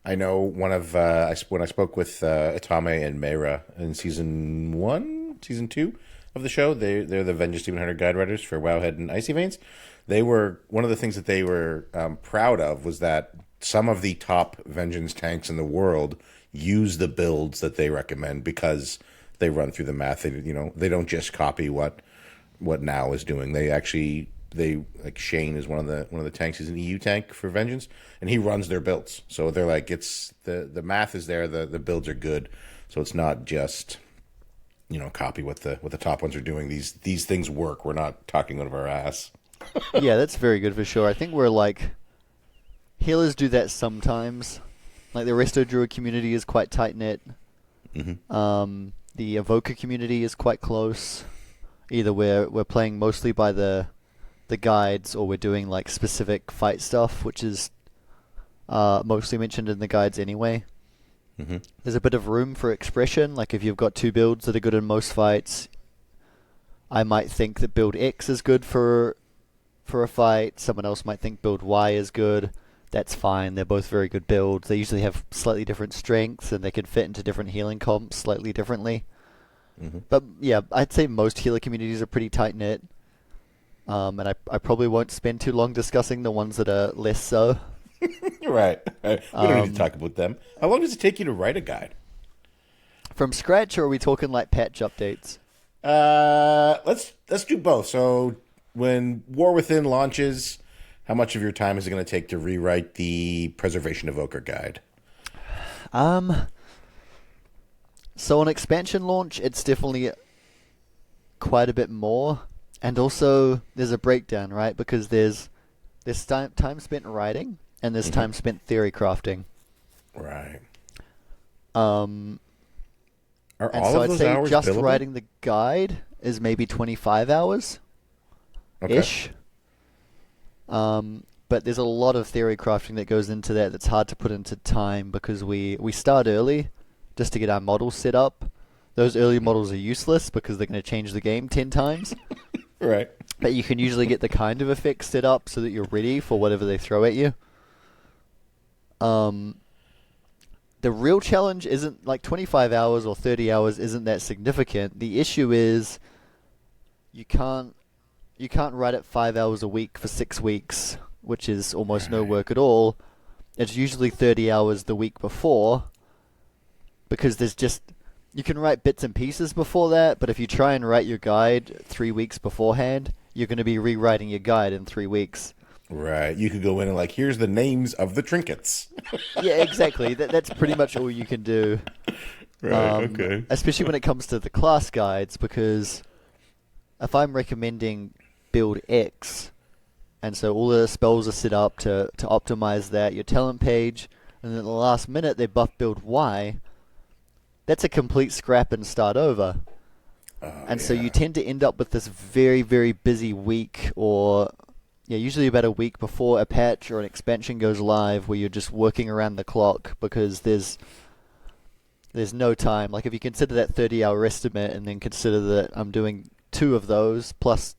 I know one of when I spoke with Itame and Meira in season 2 of the show, they're the Vengeance Demon Hunter guide writers for Wowhead and Icy Veins. They were one of the things that they were proud of was that some of the top Vengeance tanks in the world use the builds that they recommend because they run through the math. They don't just copy what Now is doing. They like Shane is one of the tanks. He's an EU tank for Vengeance, and he runs their builds. So they're like, it's the math is there, the builds are good. So it's not just copy what the top ones are doing. These things work. We're not talking out of our ass. Yeah, that's very good for sure. I think we're like healers do that sometimes. Like, the Resto Druid community is quite tight knit. Mm-hmm. The Evoker community is quite close. Either we're playing mostly by the guides, or we're doing like specific fight stuff, which is mostly mentioned in the guides anyway. Mm-hmm. There's a bit of room for expression. Like, if you've got two builds that are good in most fights, I might think that build X is good for a fight. Someone else might think build Y is good. That's fine. They're both very good builds. They usually have slightly different strengths, and they can fit into different healing comps slightly differently. Mm-hmm. But yeah, I'd say most healer communities are pretty tight knit. And I probably won't spend too long discussing the ones that are less so. Right. We don't need to talk about them. How long does it take you to write a guide? From scratch, or are we talking like patch updates? Let's do both. So when War Within launches, how much of your time is it going to take to rewrite the Preservation Evoker guide? So on expansion launch, it's definitely quite a bit more. And also, there's a breakdown, right? Because there's time spent writing, and there's time spent theory crafting. Right. Are all of those hours just billable? writing the guide is maybe 25 hours ish. But there's a lot of theory crafting that goes into that's hard to put into time, because we start early just to get our models set up. Those early models are useless because they're going to change the game 10 times. Right. But you can usually get the kind of effects set up so that you're ready for whatever they throw at you. the real challenge isn't like 25 hours or 30 hours isn't that significant. The issue is you can't write it 5 hours a week for 6 weeks, which is almost no work at all. It's usually 30 hours the week before, because you can write bits and pieces before that, but if you try and write your guide 3 weeks beforehand, you're going to be rewriting your guide in 3 weeks. Right. You could go in and like, here's the names of the trinkets. Yeah, exactly. That's pretty much all you can do. Right, okay. Especially when it comes to the class guides, because if I'm recommending build X, and so all the spells are set up to optimize that, your talent page, and then at the last minute they buff build Y, that's a complete scrap and start over. So you tend to end up with this very, very busy week, or usually about a week before a patch or an expansion goes live, where you're just working around the clock because there's no time. Like if you consider that 30-hour estimate and then consider that I'm doing 2 of those plus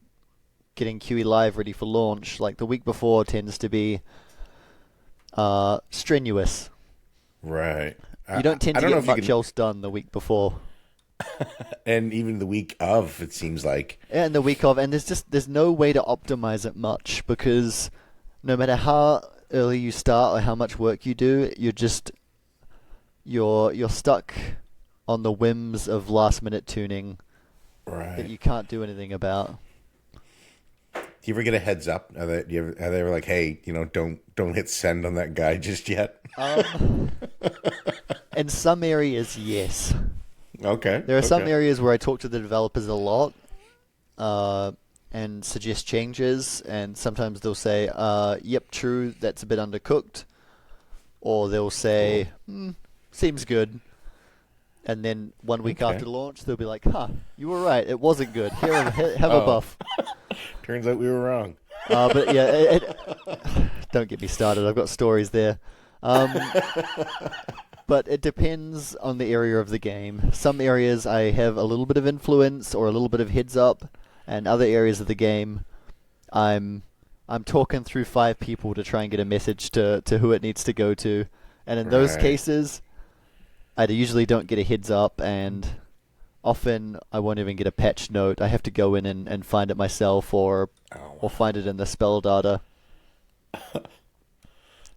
getting QE Live ready for launch, like the week before tends to be strenuous. Right. You don't tend to get much else done the week before. And even the week of, it seems like. Yeah, and the week of, and there's no way to optimize it much, because no matter how early you start or how much work you do, you're stuck on the whims of last minute tuning that you can't do anything about. Do you ever get a heads up? Are they ever like, hey, don't hit send on that guy just yet? In some areas, yes. Okay. There are some areas where I talk to the developers a lot and suggest changes, and sometimes they'll say, yep, true, that's a bit undercooked. Or they'll say, seems good. And then 1 week after launch, they'll be like, you were right, it wasn't good. Here, have a buff. Turns out we were wrong. But yeah, don't get me started. I've got stories there. But it depends on the area of the game. Some areas I have a little bit of influence or a little bit of heads up, and other areas of the game I'm talking through 5 people to try and get a message to who it needs to go to. And in those cases, I usually don't get a heads up, and often I won't even get a patch note. I have to go in and find it myself, or find it in the spell data.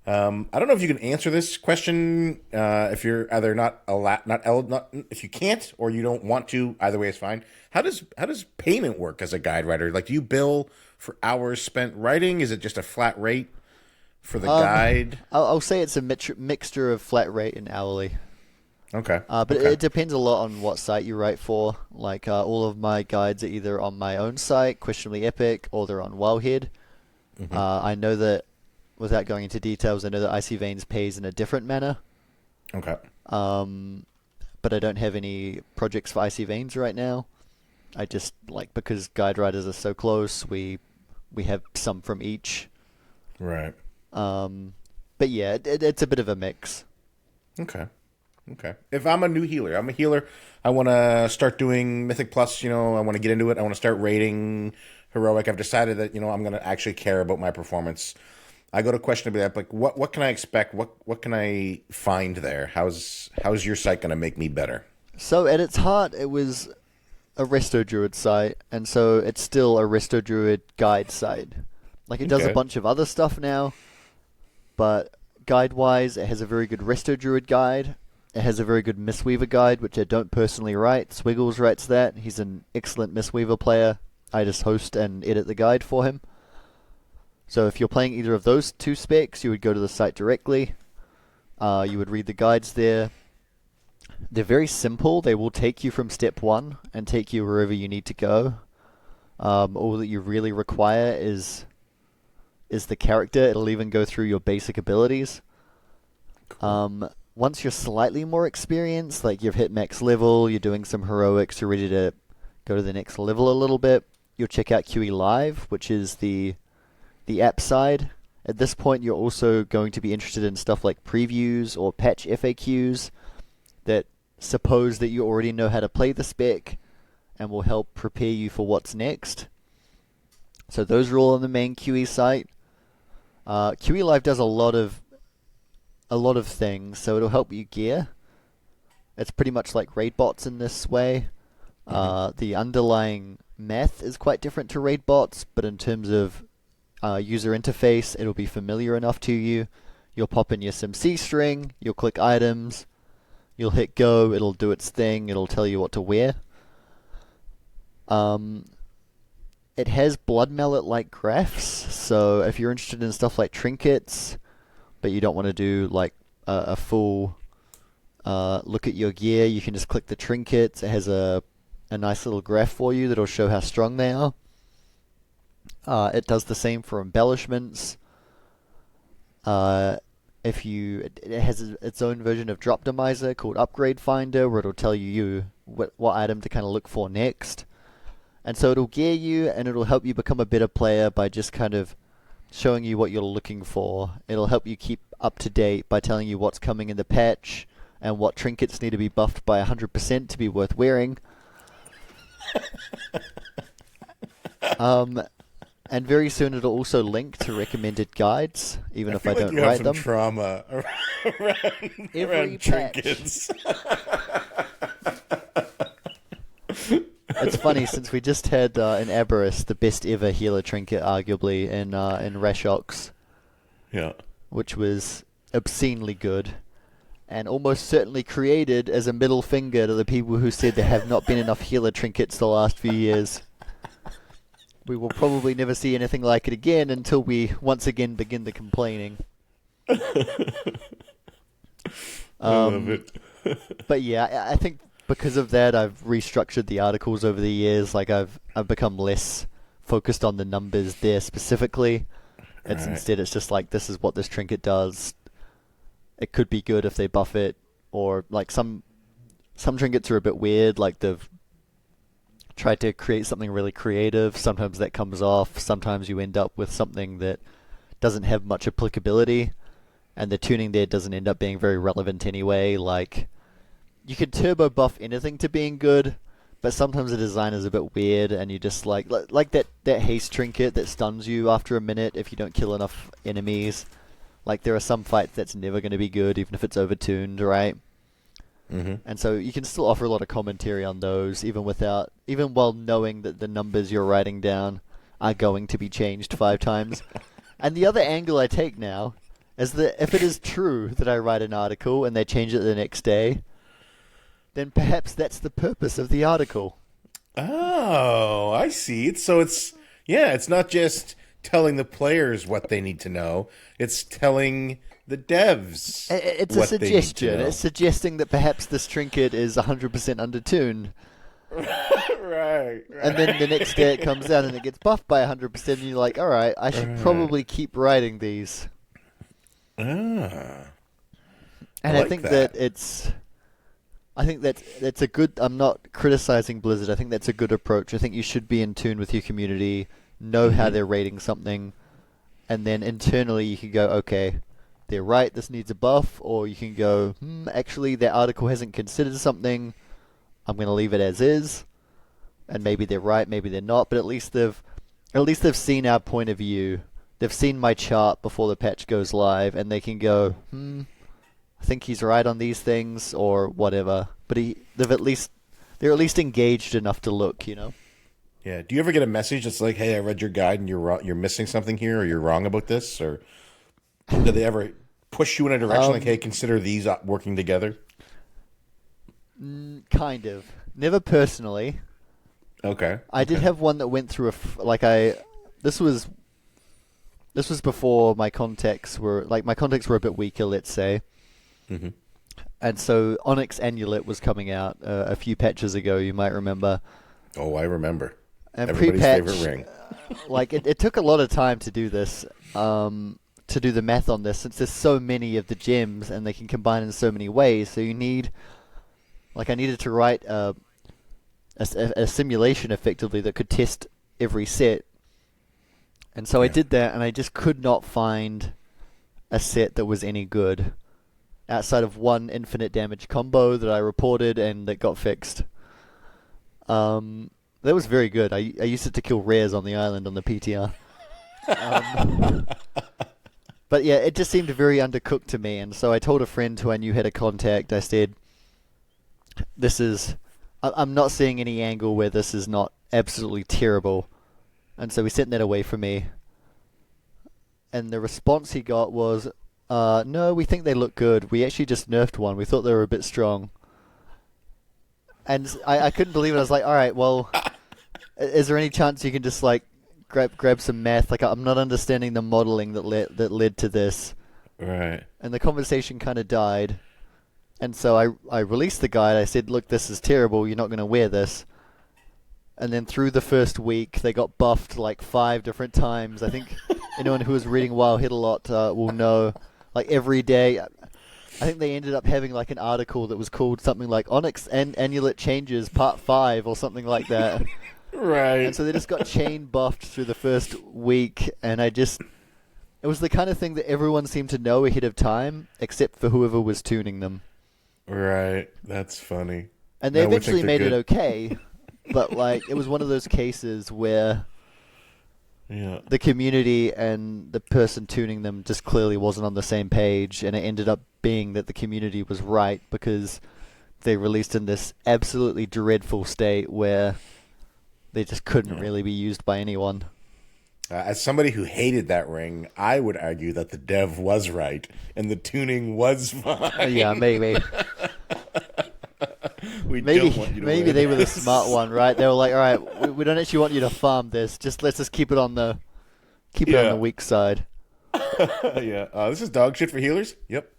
I don't know if you can answer this question if you're either if you can't or you don't want to. Either way is fine. How does payment work as a guide writer? Like, do you bill for hours spent writing? Is it just a flat rate for the guide? I'll say it's a mixture of flat rate and hourly. Okay. But it depends a lot on what site you write for. Like all of my guides are either on my own site, Questionably Epic, or they're on Wowhead. Mm-hmm. I know that. Without going into details, I know that Icy Veins pays in a different manner. Okay. But I don't have any projects for Icy Veins right now. I just, because guide writers are so close, we have some from each. Right. But yeah, it's a bit of a mix. Okay. If I'm a new healer, I want to start doing Mythic Plus, I want to get into it. I want to start rating Heroic. I've decided that, I'm going to actually care about my performance. I go to Questionably Epic. What can I expect? What can I find there? How's your site going to make me better? So at its heart, it was a Resto Druid site, and so it's still a Resto Druid guide site. It does a bunch of other stuff now, but guide-wise, it has a very good Resto Druid guide. It has a very good Mistweaver guide, which I don't personally write. Swiggles writes that. He's an excellent Mistweaver player. I just host and edit the guide for him. So if you're playing either of those 2 specs, you would go to the site directly. You would read the guides there. They're very simple. They will take you from step 1 and take you wherever you need to go. All that you really require is the character. It'll even go through your basic abilities. Cool. Once you're slightly more experienced, you've hit max level, you're doing some heroics, you're ready to go to the next level a little bit, you'll check out QE Live, which is the app side. At this point, you're also going to be interested in stuff like previews or patch FAQs that suppose that you already know how to play the spec and will help prepare you for what's next. So those are all on the main QE site. QE Live does a lot of a lot of things. So it'll help you gear. It's pretty much like raid bots in this way. The underlying math is quite different to raid bots, but in terms of user interface, it'll be familiar enough to you. You'll pop in your SimC string, you'll click items, you'll hit go, it'll do its thing, it'll tell you what to wear. It has blood mallet-like graphs, so if you're interested in stuff like trinkets, but you don't want to do like a full look at your gear, you can just click the trinkets. It has a nice little graph for you that'll show how strong they are. It does the same for embellishments. It has its own version of Droptimizer called Upgrade Finder, where it'll tell you what item to kind of look for next. And so it'll gear you, and it'll help you become a better player by just kind of showing you what you're looking for. It'll help you keep up to date by telling you what's coming in the patch and what trinkets need to be buffed by 100% to be worth wearing. And very soon it'll also link to recommended guides, even if I don't write them. Trauma around trinkets. It's funny, since we just had in Aberys the best ever healer trinket, arguably, in Rashox. Yeah. Which was obscenely good, and almost certainly created as a middle finger to the people who said there have not been enough healer trinkets the last few years. We will probably never see anything like it again until we once again begin the complaining. I love it. But yeah, I think because of that, I've restructured the articles over the years. Like I've become less focused on the numbers there specifically. Instead, it's just like, this is what this trinket does. It could be good if they buff it, or like some trinkets are a bit weird. Like they've tried to create something really creative. Sometimes that comes off. Sometimes you end up with something that doesn't have much applicability, and the tuning there doesn't end up being very relevant anyway. Like, you could turbo buff anything to being good, but sometimes the design is a bit weird, and you just like that haste trinket that stuns you after a minute if you don't kill enough enemies. Like, there are some fights that's never going to be good, even if it's overtuned, right? Mm-hmm. And so you can still offer a lot of commentary on those, even while knowing that the numbers you're writing down are going to be changed 5 times. And the other angle I take now is that if it is true that I write an article and they change it the next day, then perhaps that's the purpose of the article. Oh, I see. So it's not just telling the players what they need to know. It's telling the devs. It's a suggestion. It's suggesting that perhaps this trinket is 100% undertuned. Right. And then the next day it comes out and it gets buffed by 100%, and you're like, all right, I should probably keep writing these. And I think that that's a good. I'm not criticizing Blizzard. I think that's a good approach. I think you should be in tune with your community, know how they're rating something, and then internally you can go, okay, they're right, this needs a buff, or you can go, actually that article hasn't considered something, I'm going to leave it as is, and maybe they're right, maybe they're not, but at least they've seen our point of view. They've seen my chart before the patch goes live, and they can go, I think he's right on these things, or whatever. But they're at least engaged enough to look, you know? Yeah. Do you ever get a message that's like, hey, I read your guide and you're missing something here, or you're wrong about this? Or do they ever push you in a direction like, hey, consider these working together? Kind of. Never personally. Okay. I did have one that went through this was before my contacts were a bit weaker, let's say. Mm-hmm. And so Onyx Amulet was coming out a few patches ago, you might remember. Oh, I remember. And everybody's favorite ring. It took a lot of time to do this, to do the math on this, since there's so many of the gems and they can combine in so many ways. So you need, I needed to write a simulation effectively that could test every set. And so I did that, and I just could not find a set that was any good outside of one infinite damage combo that I reported and that got fixed. That was very good. I used it to kill rares on the island on the PTR. But yeah, it just seemed very undercooked to me, and so I told a friend who I knew had a contact. I said, "This is, I'm not seeing any angle where this is not absolutely terrible," and so he sent that away for me. And the response he got was, "No, we think they look good. We actually just nerfed one. We thought they were a bit strong." And I couldn't believe it. I was like, "All right, well, is there any chance you can just like grab some math? Like, I'm not understanding the modeling that led to this." Right. And the conversation kind of died. And so I released the guide. I said, "Look, this is terrible. You're not going to wear this." And then through the first week, they got buffed like 5 different times. I think anyone who was reading WoW Hit a lot will know. Like every day, I think they ended up having like an article that was called something like Onyx and Amulet Changes Part 5 or something like that. Right. And so they just got chain buffed through the first week, and it was the kind of thing that everyone seemed to know ahead of time, except for whoever was tuning them. Right. That's funny. And they No, we eventually think made they're it good. okay, but like it was one of those cases where Yeah. the community and the person tuning them just clearly wasn't on the same page, and it ended up being that the community was right because they released in this absolutely dreadful state where they just couldn't really be used by anyone. As somebody who hated that ring, I would argue that the dev was right and the tuning was fine. Yeah, maybe. We Maybe don't want you to maybe wear they were the this. smart one, right? They were like, all right, we don't actually want you to farm this. Let's just keep it on the Yeah. weak side. Yeah. This is dog shit for healers? Yep.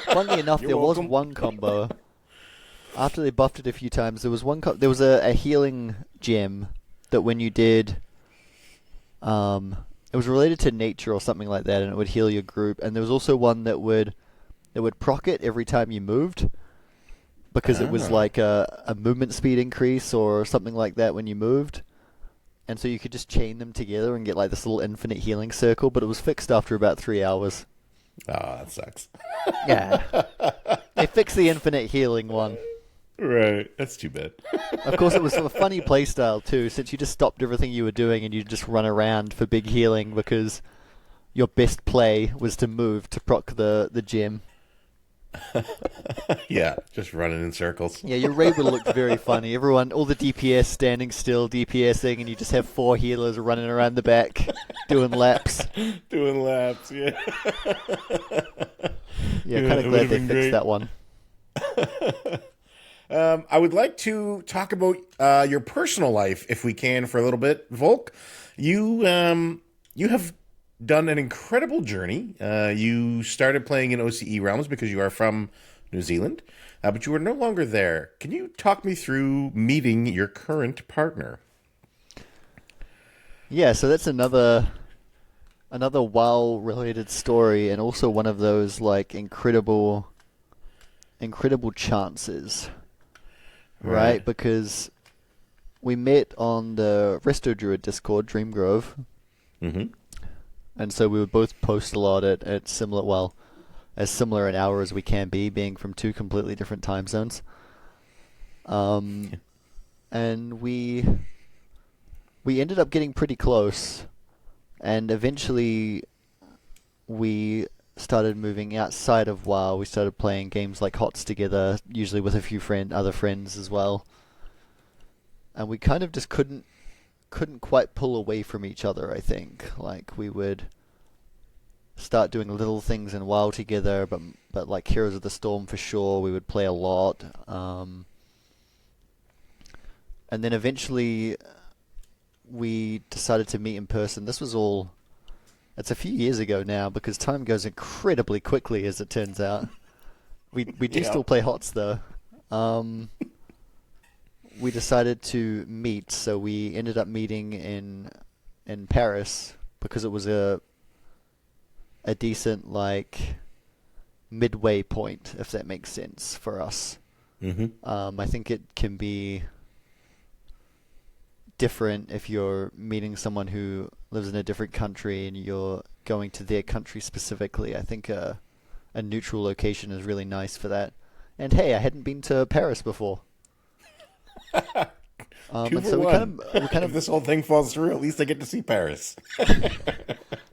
Funnily enough, You're there was welcome. one combo. After they buffed it a few times, there was there was a healing gem that when you did, it was related to nature or something like that, and it would heal your group. And there was also one that would proc it every time you moved, because it was like a movement speed increase or something like that when you moved. And so you could just chain them together and get like this little infinite healing circle, but it was fixed after about 3 hours. Oh, that sucks. Yeah. They fixed the infinite healing one. Right. That's too bad. Of course, it was a funny playstyle too, since you just stopped everything you were doing and you just run around for big healing because your best play was to move to proc the gem. Yeah, just running in circles. Yeah, your raid would have looked very funny. Everyone, all the DPS standing still, DPSing, and you just have 4 healers running around the back doing laps. Doing laps, yeah. Yeah, Yeah, kind it of glad would've they been fixed great. that one. I would like to talk about your personal life, if we can, for a little bit. Volk, you have done an incredible journey. You started playing in OCE realms because you are from New Zealand, but you are no longer there. Can you talk me through meeting your current partner? Yeah, so that's another WoW-related story, and also one of those like incredible chances. Right, because we met on the Resto Druid Discord, Dreamgrove, Mm-hmm. and so we would both post a lot at similar, as similar an hour as we can be, being from 2 completely different time zones. And we ended up getting pretty close, and eventually we started moving outside of WoW. We started playing games like HOTS together, usually with a few other friends as well. And we kind of just couldn't quite pull away from each other, I think. Like we would start doing little things in WoW together, but like Heroes of the Storm for sure, we would play a lot. And then eventually we decided to meet in person. This was all... It's a few years ago now, because time goes incredibly quickly, as it turns out. We do still play HOTS, though. We decided to meet, so we ended up meeting in Paris, because it was a decent, like, midway point, if that makes sense, for us. Mm-hmm. I think it can be different if you're meeting someone who lives in a different country and you're going to their country specifically. I think a neutral location is really nice for that. And hey, I hadn't been to Paris before. Two and for so one. we kind If of this whole thing falls through, at least I get to see Paris.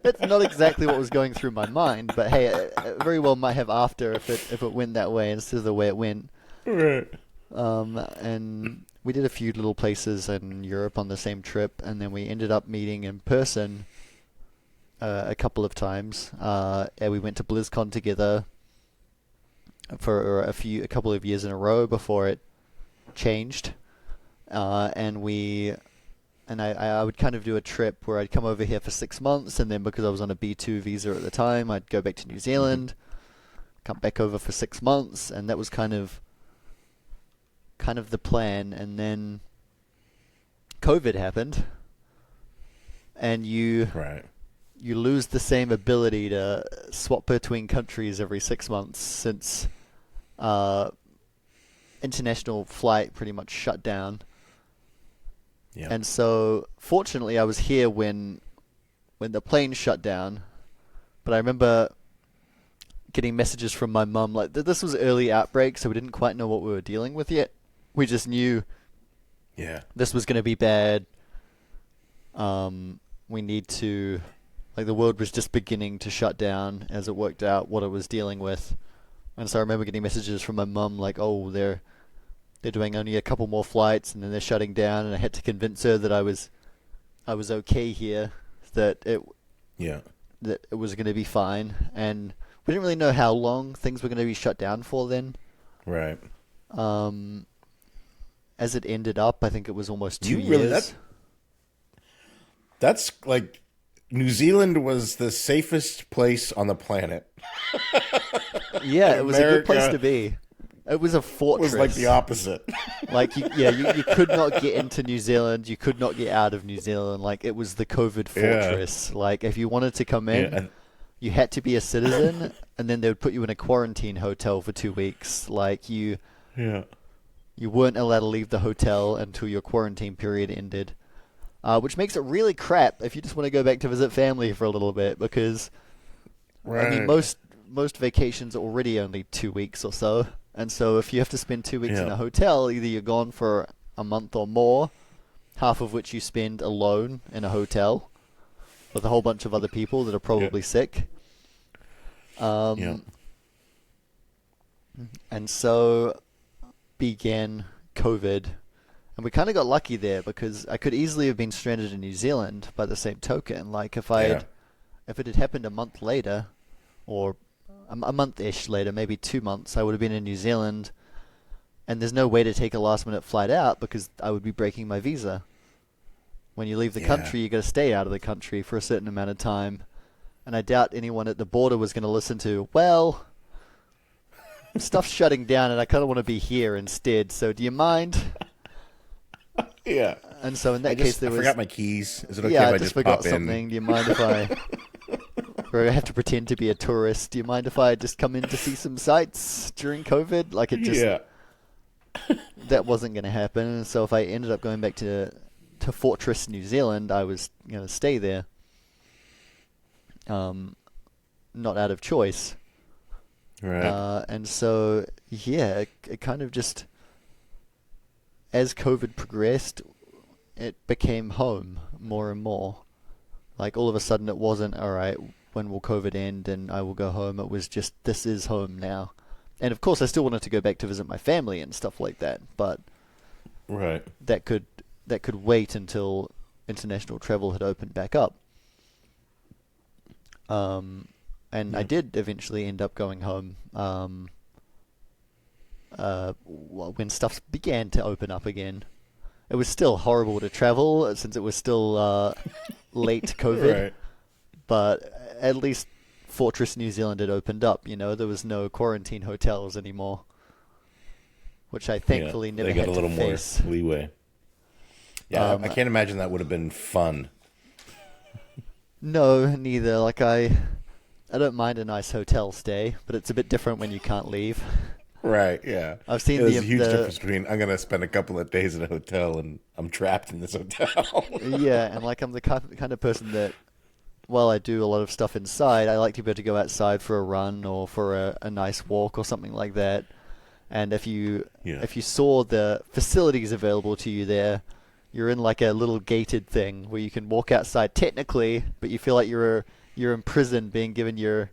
That's not exactly what was going through my mind, but hey, it very well might have after if it went that way instead of the way it went. Right. And we did a few little places in Europe on the same trip, and then we ended up meeting in person a couple of times. And we went to BlizzCon together for a couple of years in a row before it changed. And I would kind of do a trip where I'd come over here for 6 months, and then because I was on a B2 visa at the time, I'd go back to New Zealand, come back over for 6 months, and that was kind of the plan. And then COVID happened, and you lose the same ability to swap between countries every 6 months since international flight pretty much shut down. Yeah. And so, fortunately, I was here when the plane shut down. But I remember getting messages from my mum, like, this was early outbreak, so we didn't quite know what we were dealing with yet. We just knew this was going to be bad. We need to... Like, the world was just beginning to shut down as it worked out what it was dealing with. And so I remember getting messages from my mum, like, oh, they're doing only a couple more flights, and then they're shutting down, and I had to convince her that I was okay here, that it was going to be fine, and we didn't really know how long things were going to be shut down for then. Right. As it ended up, I think it was almost 2 years. That's like New Zealand was the safest place on the planet. Yeah, it was a good place to be. It was a fortress. It was like the opposite. Like, you could not get into New Zealand. You could not get out of New Zealand. Like, it was the COVID fortress. Yeah. Like, if you wanted to come in, you had to be a citizen, and then they would put you in a quarantine hotel for 2 weeks. Like, you weren't allowed to leave the hotel until your quarantine period ended, which makes it really crap if you just want to go back to visit family for a little bit, because, I mean, most vacations are already only 2 weeks or so. And so if you have to spend 2 weeks in a hotel, either you're gone for a month or more, half of which you spend alone in a hotel with a whole bunch of other people that are probably sick. And so began COVID. And we kind of got lucky there, because I could easily have been stranded in New Zealand by the same token. Like, if it had happened a month later, or a month-ish later, maybe 2 months, I would have been in New Zealand, and there's no way to take a last-minute flight out because I would be breaking my visa. When you leave the country, you got to stay out of the country for a certain amount of time, and I doubt anyone at the border was going to listen to, well, stuff's shutting down, and I kind of want to be here instead, so do you mind? Yeah. And so in that case, I forgot my keys. Is it okay if I just forgot pop in? something. Do you mind if I... Or I have to pretend to be a tourist. Do you mind if I just come in to see some sights during COVID? Like, it just... That wasn't going to happen. And so if I ended up going back to Fortress, New Zealand, I was going to stay there. Not out of choice. Right. And so, it kind of just... As COVID progressed, it became home more and more. Like, all of a sudden it wasn't, all right, when will COVID end and I will go home? It was just, this is home now. And of course I still wanted to go back to visit my family and stuff like that, but that could wait until international travel had opened back up. And I did eventually end up going home when stuff began to open up again. It was still horrible to travel since it was still late COVID, but at least Fortress New Zealand had opened up. You know, there was no quarantine hotels anymore, which I thankfully never had to face. They got a little more leeway. Yeah, I can't imagine that would have been fun. No, neither. Like, I don't mind a nice hotel stay, but it's a bit different when you can't leave. Right, yeah. I've seen there's a huge difference between I'm going to spend a couple of days in a hotel and I'm trapped in this hotel. Yeah, and like, I'm the kind of person that, while I do a lot of stuff inside, I like to be able to go outside for a run or for a nice walk or something like that. And if you saw the facilities available to you there, you're in like a little gated thing where you can walk outside technically, but you feel like you're you're in prison, being given your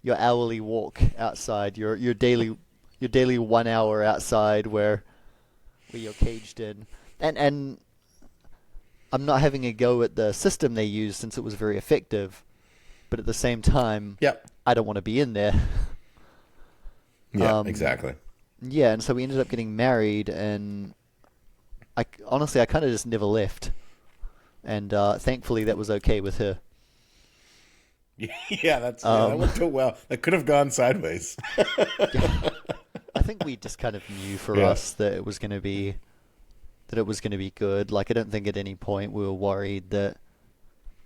hourly walk outside, your daily 1 hour outside where you're caged in, and I'm not having a go at the system they used since it was very effective, but at the same time, Yep. I don't want to be in there. Yeah, exactly. Yeah, and so we ended up getting married, and honestly, I kind of just never left, and thankfully that was okay with her. Yeah, that went too well. That could have gone sideways. I think we just kind of knew for us that it was going to be good. Like, I don't think at any point we were worried that,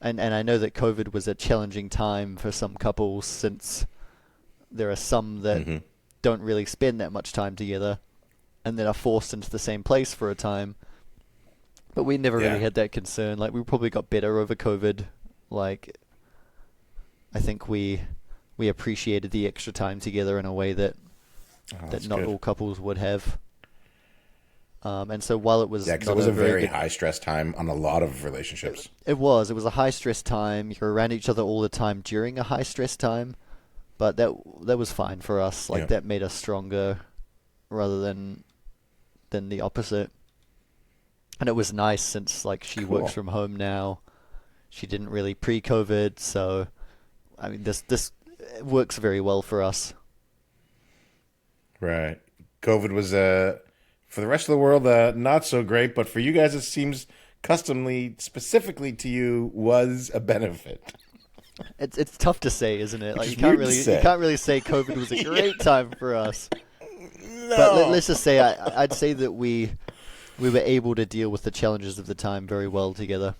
and I know that COVID was a challenging time for some couples, since there are some that don't really spend that much time together and then are forced into the same place for a time. But we never really had that concern. Like, we probably got better over COVID. Like, I think we appreciated the extra time together in a way that not all couples would have. And so while it was because it was a very high stress time on a lot of relationships. It was a high stress time. You're around each other all the time during a high stress time, but that was fine for us. Like, that made us stronger rather than the opposite. And it was nice, since like she works from home now. She didn't really pre-COVID, so I mean this works very well for us. Right. COVID was for the rest of the world not so great, but for you guys it seems specifically to you was a benefit. It's tough to say, isn't it? Like, you can't really say COVID was a great time for us. No. But let's just say I'd say that we were able to deal with the challenges of the time very well together.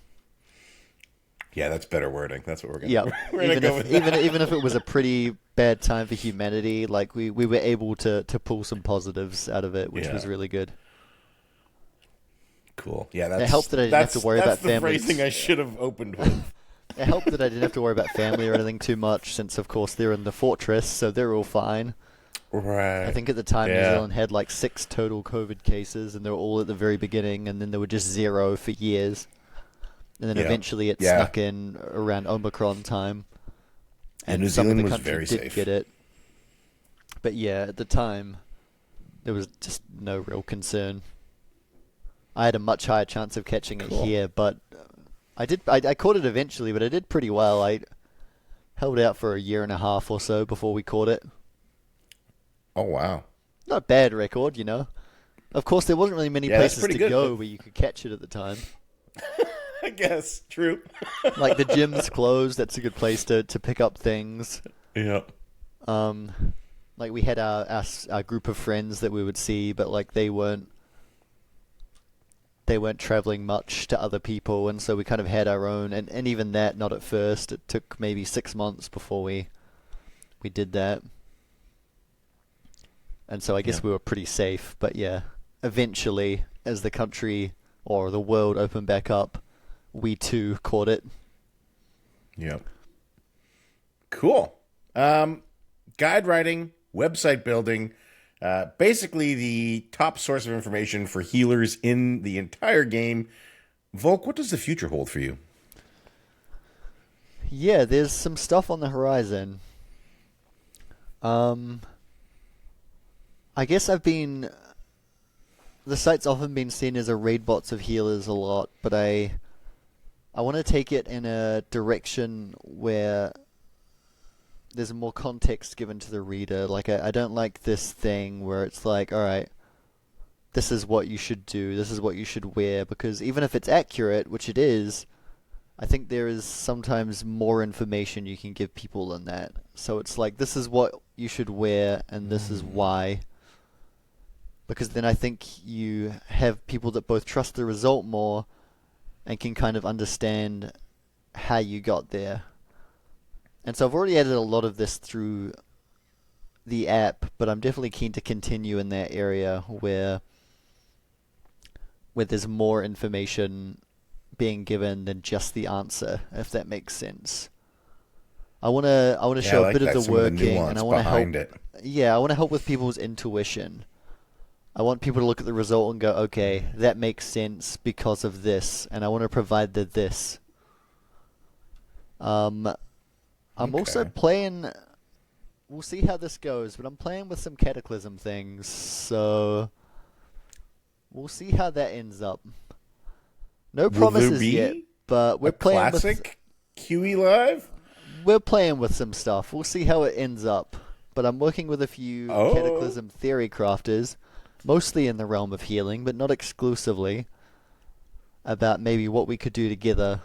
Yeah, that's better wording. That's what we're gonna. Yeah, we're gonna go with that. even if it was a pretty bad time for humanity, like we were able to pull some positives out of it, which was really good. Cool. Yeah, it helped that I didn't have to worry about family. That's the phrasing I should have opened with. It helped that I didn't have to worry about family or anything too much, since of course they're in the fortress, so they're all fine. Right. I think at the time New Zealand had like 6 total COVID cases, and they were all at the very beginning, and then there were just 0 for years. And then eventually it snuck in around Omicron time. And New some Zealand of the was country very did safe. get it. But yeah, at the time, there was just no real concern. I had a much higher chance of catching it here, but I caught it eventually, but I did pretty well. I held out for a year and a half or so before we caught it. Oh, wow. Not a bad record, you know. Of course, there wasn't really many places to go where you could catch it at the time. I guess. True. Like, the gym's closed. That's a good place to pick up things. Yeah. Like, we had our group of friends that we would see, but like they weren't traveling much to other people, and so we kind of had our own, and even that, not at first. It took maybe 6 months before we did that. And so I guess we were pretty safe, but yeah, eventually, as the country or the world opened back up, we too caught it. Yep. Cool. Guide writing, website building, basically the top source of information for healers in the entire game. Voulk, what does the future hold for you? Yeah, there's some stuff on the horizon. I guess the site's often been seen as a raid bots of healers a lot, but I want to take it in a direction where there's more context given to the reader. Like, I don't like this thing where it's like, all right, this is what you should do, this is what you should wear, because even if it's accurate, which it is, I think there is sometimes more information you can give people than that. So it's like, this is what you should wear, and this is why. Because then I think you have people that both trust the result more and can kind of understand how you got there. And so I've already added a lot of this through the app, but I'm definitely keen to continue in that area where there's more information being given than just the answer, if that makes sense. I want to show a bit of the working, and I want to help. Yeah, I want to help with people's intuition. I want people to look at the result and go, okay, that makes sense because of this, and I want to provide this. I'm also Okay. playing. We'll see how this goes, but I'm playing with some Cataclysm things, so we'll see how that ends up. No Will there promises yet, be but a classic QE Live? we're playing with some stuff. We'll see how it ends up. But I'm working with a few Oh, Cataclysm theory crafters, mostly in the realm of healing, but not exclusively, about maybe what we could do together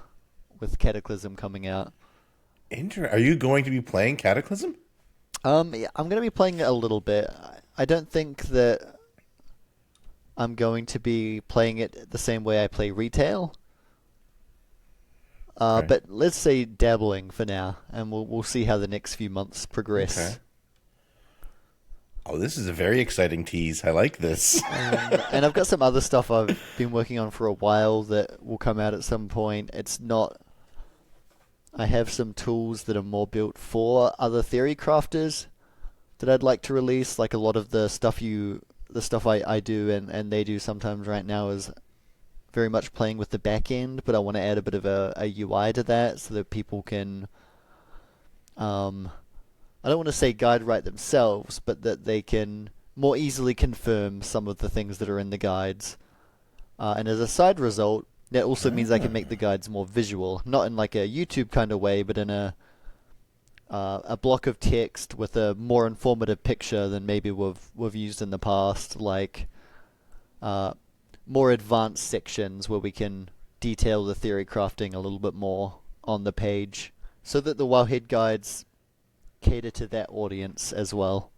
with Cataclysm coming out. Are you going to be playing Cataclysm? Yeah, I'm going to be playing it a little bit. I don't think that I'm going to be playing it the same way I play retail. Okay. But let's say dabbling for now, and we'll see how the next few months Okay. progress. Oh, this is a very exciting tease. I like this. And I've got some other stuff I've been working on for a while that will come out at some point. It's not. I have some tools that are more built for other theory crafters that I'd like to release. Like a lot of the stuff I do and they do sometimes right now is very much playing with the back end, but I want to add a bit of a UI to that so that people can I don't want to say guide write themselves, but that they can more easily confirm some of the things that are in the guides. And as a side result, that also means I can make the guides more visual, not in like a YouTube kind of way, but in a block of text with a more informative picture than maybe we've used in the past, like more advanced sections where we can detail the theory crafting a little bit more on the page, so that the Wowhead guides cater to that audience as well.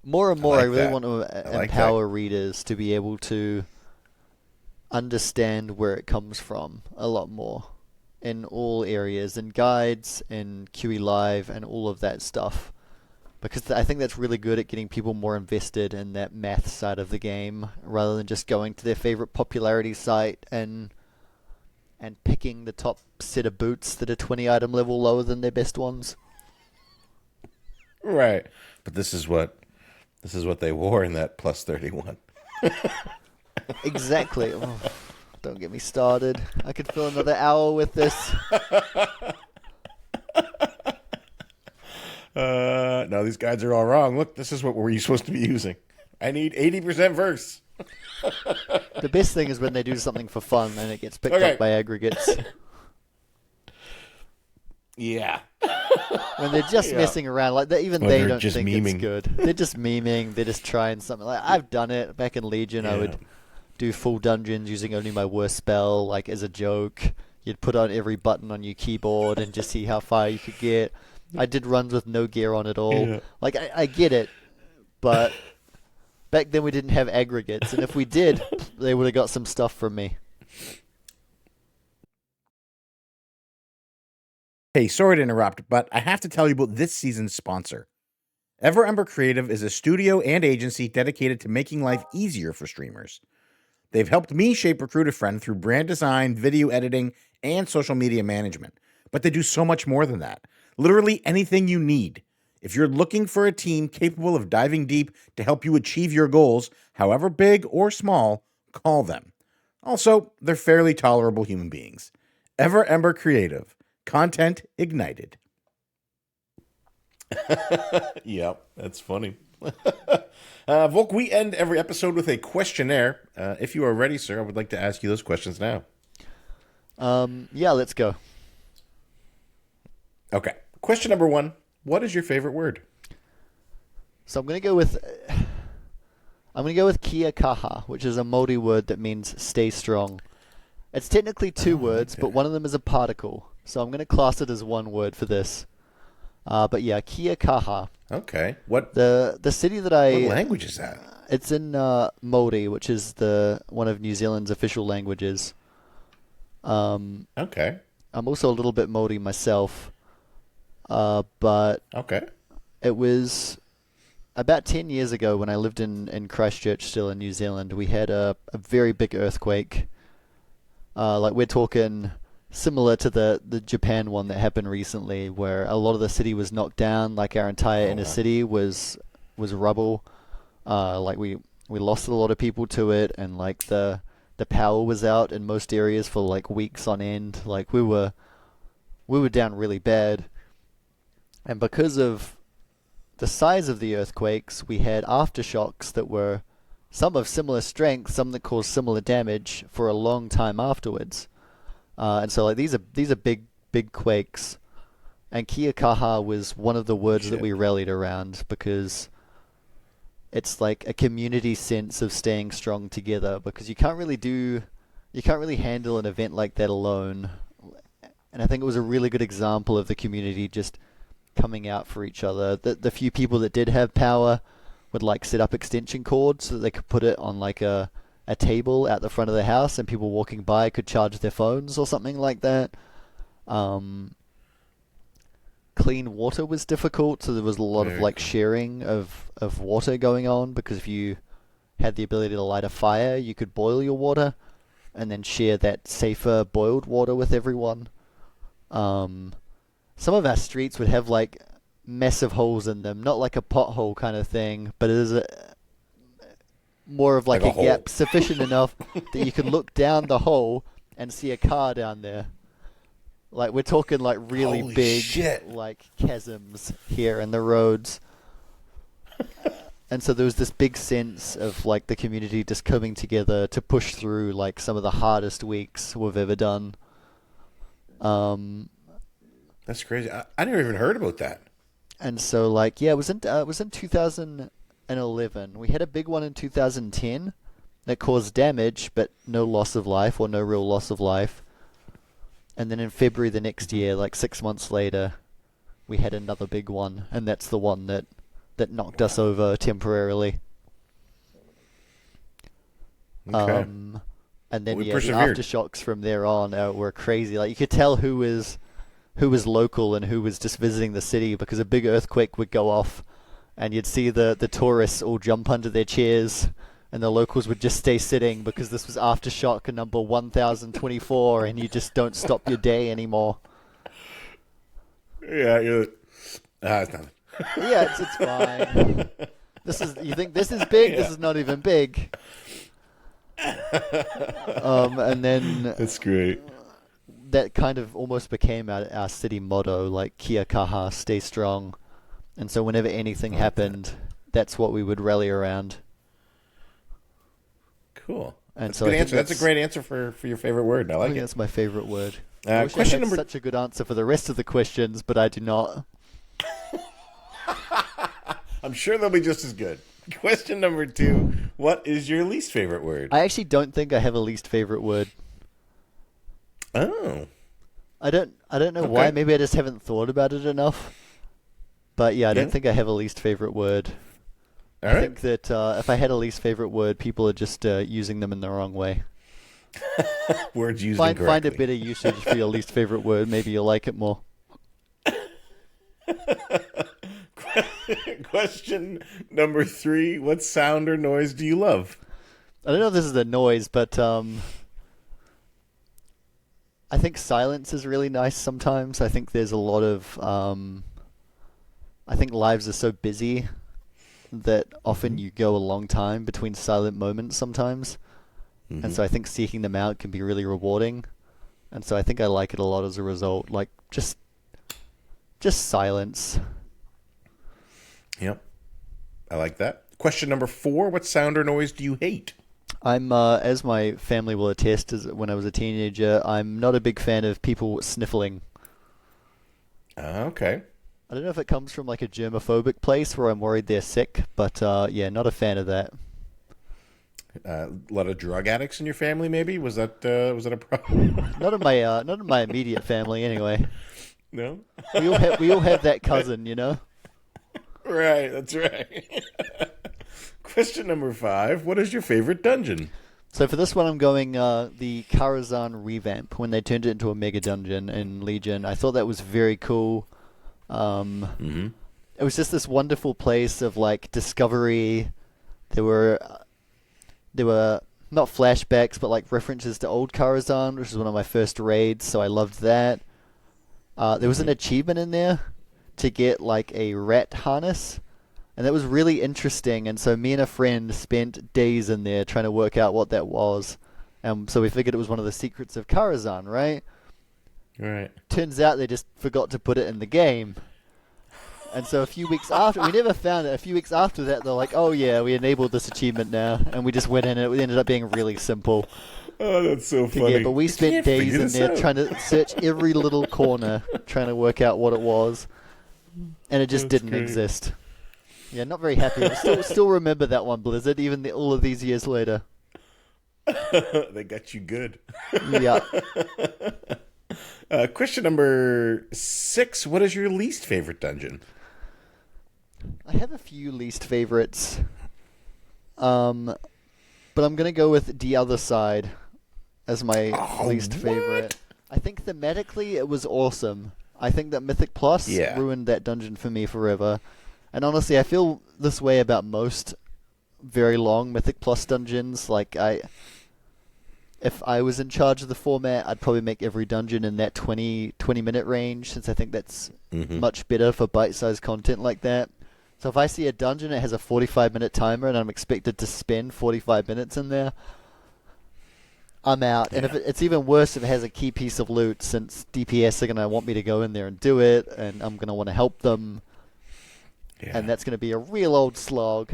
More and I more, I like really that. want to I like that. empower readers to be able to understand where it comes from a lot more in all areas, in guides, in QE Live, and all of that stuff. Because I think that's really good at getting people more invested in that math side of the game, rather than just going to their favorite popularity site and picking the top set of boots that are 20 item level lower than their best ones. Right. But this is what they wore in that plus 31. Exactly. Oh, don't get me started. I could fill another hour with this. No, these guys are all wrong. Look, this is what we're supposed to be using. I need 80% verse. The best thing is when they do something for fun and it gets picked up Okay. by aggregates. Yeah. When they're just Yeah. messing around, like even Or they they're don't just think it's memeing. good. They're just memeing. They're just trying something. Like I've done it back in Legion. I Yeah. would do full dungeons using only my worst spell, like as a joke. You'd put on every button on your keyboard and just see how far you could get. I did runs with no gear on at all. Yeah. Like I get it, but back then we didn't have aggregates, and if we did, they would have got some stuff from me. Hey, sorry to interrupt, but I have to tell you about this season's sponsor. Ember Creative is a studio and agency dedicated to making life easier for streamers. They've helped me shape Recruit a Friend through brand design, video editing, and social media management. But they do so much more than that. Literally anything you need. If you're looking for a team capable of diving deep to help you achieve your goals, however big or small, call them. Also, they're fairly tolerable human beings. Ember Creative. Content ignited. Yep, that's funny. Voulk, we end every episode with a questionnaire. If you are ready, sir, I would like to ask you those questions now. Yeah, let's go. Okay. Question number 1. What is your favorite word? So I'm gonna go with Kia Kaha, which is a Māori word that means stay strong. It's technically two words, okay. but one of them is a particle. So I'm going to class it as one word for this. But yeah, Kia Kaha. Okay. What The city that language is that? it's in Māori, which is one of New Zealand's official languages. Okay. I'm also a little bit Māori myself. But Okay. it was about 10 years ago when I lived in Christchurch, still in New Zealand. We had a very big earthquake. Like we're talking similar to the Japan one that happened recently, where a lot of the city was knocked down. Like our entire inner city was rubble. Like we lost a lot of people to it, and like the power was out in most areas for like weeks on end. Like we were we were down really bad. And because of the size of the earthquakes, we had aftershocks that were some of similar strength, some that caused similar damage for a long time afterwards. And so like these are big quakes. And Kia kaha was one of the words that we rallied around because it's like a community sense of staying strong together, because you can't really handle an event like that alone. And I think it was a really good example of the community just coming out for each other. The few people that did have power would like set up extension cords so that they could put it on like a table out the front of the house, and people walking by could charge their phones or something like that. Clean water was difficult, so there was a lot of like sharing of water going on, because if you had the ability to light a fire, you could boil your water and then share that safer boiled water with everyone. Some of our streets would have like massive holes in them, not like a pothole kind of thing, but it is more of like a gap sufficient enough that you could look down the hole and see a car down there. Like, we're talking like really Holy big shit. like chasms here in the roads. And so there was this big sense of like the community just coming together to push through like some of the hardest weeks we've ever done. That's crazy. I never even heard about that. And so like, yeah, it was in 2011. We had a big one in 2010 that caused damage, but no loss of life, or no real loss of life. And then in February the next year, like 6 months later, we had another big one, and that's the one that knocked us over temporarily. Okay. And then We the persevered. aftershocks from there on were crazy. Like, you could tell who was local and who was just visiting the city, because a big earthquake would go off, and you'd see the tourists all jump under their chairs, and the locals would just stay sitting because this was aftershock number 1024, and you just don't stop your day anymore. Yeah, it's nothing. Yeah, it's fine. You think this is big? Yeah. This is not even big. And then That's great. that kind of almost became our city motto, like Kia kaha, stay strong. And so whenever anything happened, that's what we would rally around. Cool. And That's so a good I think answer. That's a great answer for your favorite word. I I like think it. that's my favorite word. I wish Question I had number. such a good answer for the rest of the questions, but I do not. I'm sure they'll be just as good. Question number 2. What is your least favorite word? I actually don't think I have a least favorite word. Oh. I don't know Okay. why. Maybe I just haven't thought about it enough. But yeah, I don't think I have a least favorite word. All I right. think that if I had a least favorite word, people are just using them in the wrong way. Words used Find incorrectly. a better usage for your least favorite word. Maybe you'll like it more. Question number 3. What sound or noise do you love? I don't know if this is a noise, but I think silence is really nice sometimes. I think there's a lot of... I think lives are so busy that often you go a long time between silent moments sometimes. And so I think seeking them out can be really rewarding. And so I think I like it a lot as a result. Like, just silence. Yep. I like that. Question number 4. What sound or noise do you hate? I'm, as my family will attest, when I was a teenager, I'm not a big fan of people sniffling. Okay. I don't know if it comes from like a germophobic place where I'm worried they're sick, but yeah, not a fan of that. A lot of drug addicts in your family, maybe? Was that a problem? Not in my immediate family, anyway. No? We all have that cousin, you know. Right, that's right. Question number 5. What is your favorite dungeon? So for this one, I'm going the Karazhan revamp, when they turned it into a mega dungeon in Legion. I thought that was very cool. It was just this wonderful place of like discovery. There were not flashbacks, but like references to old Karazhan, which was one of my first raids, so I loved that. There was an achievement in there to get like a rat harness, and that was really interesting. And so me and a friend spent days in there trying to work out what that was. So we figured it was one of the secrets of Karazhan, right? Right. Turns out they just forgot to put it in the game. And so a few weeks after, we never found it. A few weeks after that, they're like, "Oh yeah, we enabled this achievement now," and we just went in, and it ended up being really simple. Oh, that's so to funny. get. But we spent days in there trying to search every little corner, trying to work out what it was, and it just didn't exist. Yeah, not very happy. Still remember that one, Blizzard, even all of these years later. They got you good. Yeah. Question number 6. What is your least favorite dungeon? I have a few least favorites. But I'm going to go with The Other Side as my least favorite. I think thematically it was awesome. I think that Mythic Plus ruined that dungeon for me forever. And honestly, I feel this way about most very long Mythic Plus dungeons. Like, if I was in charge of the format, I'd probably make every dungeon in that 20-minute range, since I think that's much better for bite-sized content like that. So if I see a dungeon that has a 45-minute timer and I'm expected to spend 45 minutes in there, I'm out. And if it's even worse if it has a key piece of loot, since DPS are going to want me to go in there and do it, and I'm going to want to help them. Yeah. And that's going to be a real old slog.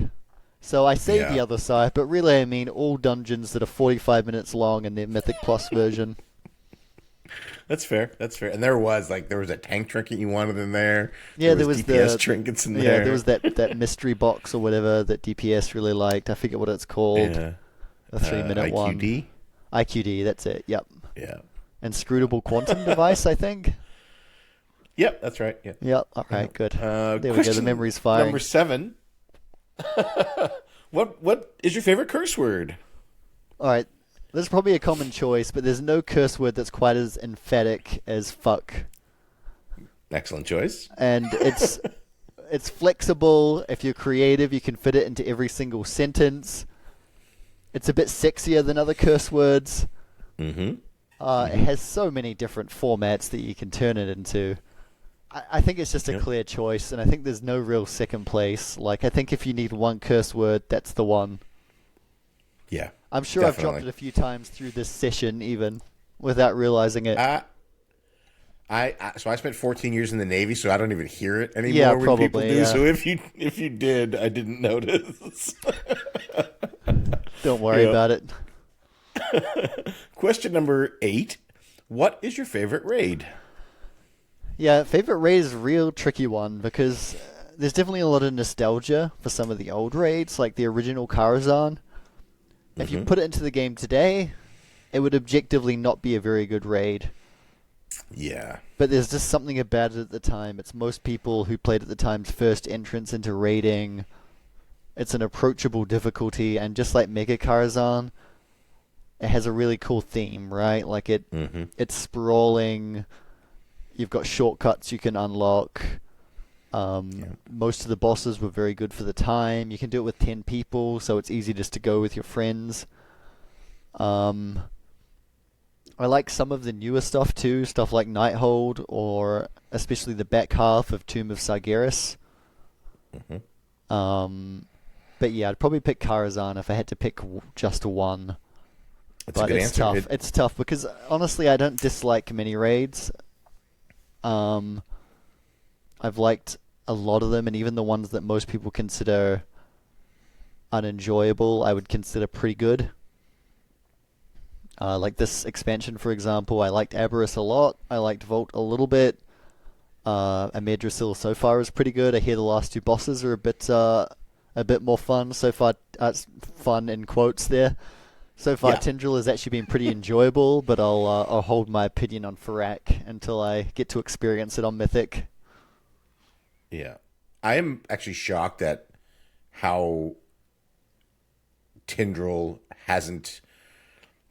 So I say The Other Side, but really I mean all dungeons that are 45 minutes long in their Mythic Plus version. That's fair. And there was a tank trinket you wanted in there. Yeah, there was DPS trinkets in there. Yeah, there was that mystery box or whatever that DPS really liked. I forget what it's called. Yeah. A 3-minute one. IQD? IQD, that's it. Yep. Yeah. Inscrutable quantum device, I think. Yep, that's right. Yeah. Yep. All right, good. There we go. The memory's firing. Number 7. What is your favorite curse word? All right. This is probably a common choice, but there's no curse word that's quite as emphatic as fuck. Excellent choice. And it's flexible. If you're creative, you can fit it into every single sentence. It's a bit sexier than other curse words. It has so many different formats that you can turn it into. I think it's just a clear choice, and I think there's no real second place. Like, I think if you need one curse word, that's the one. Yeah. I'm sure definitely. I've dropped it a few times through this session, even without realizing it. So I spent 14 years in the Navy, so I don't even hear it anymore when people do. Yeah. So if you did, I didn't notice. Don't worry about it. Question number 8. What is your favorite raid? Yeah, favorite raid is a real tricky one because there's definitely a lot of nostalgia for some of the old raids, like the original Karazhan. If you put it into the game today, it would objectively not be a very good raid. Yeah. But there's just something about it at the time. It's most people who played at the time's first entrance into raiding. It's an approachable difficulty, and just like Mega Karazhan, it has a really cool theme, right? Like it's sprawling. You've got shortcuts you can unlock. Most of the bosses were very good for the time. You can do it with 10 people, so it's easy just to go with your friends. I like some of the newer stuff too, stuff like Nighthold, or especially the back half of Tomb of Sargeras. But yeah, I'd probably pick Karazhan if I had to pick just one. That's a good answer. Tough. It's tough because honestly, I don't dislike many raids. I've liked a lot of them, and even the ones that most people consider unenjoyable, I would consider pretty good. Like this expansion, for example, I liked Aberrus a lot. I liked Voulk a little bit. Amedrasil so far is pretty good. I hear the last 2 bosses are a bit more fun so far. Fun in quotes there. So far, Tindral has actually been pretty enjoyable, but I'll hold my opinion on Farak until I get to experience it on Mythic. Yeah. I am actually shocked at how Tindral hasn't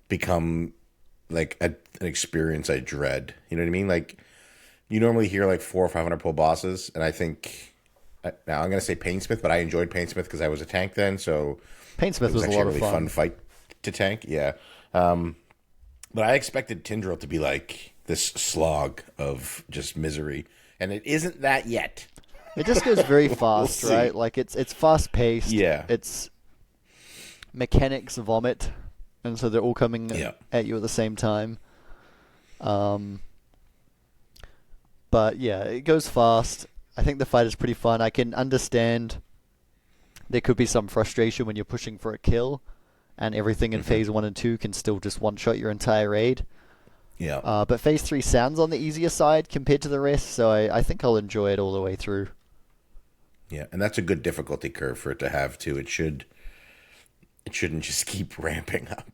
become like an experience I dread. You know what I mean? Like, you normally hear like 400 or 500 pull bosses, and I think now I'm going to say Painsmith, but I enjoyed Painsmith because I was a tank then, so Painsmith was a lot of fun fight to tank. Yeah. But I expected Tindral to be like this slog of just misery, and it isn't that yet. It just goes very fast, right? Like it's fast paced. Yeah. It's mechanics vomit, and so they're all coming at you at the same time. But yeah, it goes fast. I think the fight is pretty fun. I can understand there could be some frustration when you're pushing for a kill, and everything in Phase 1 and 2 can still just one-shot your entire raid. Yeah. But Phase 3 sounds on the easier side compared to the rest, so I think I'll enjoy it all the way through. Yeah, and that's a good difficulty curve for it to have, too. It shouldn't just keep ramping up.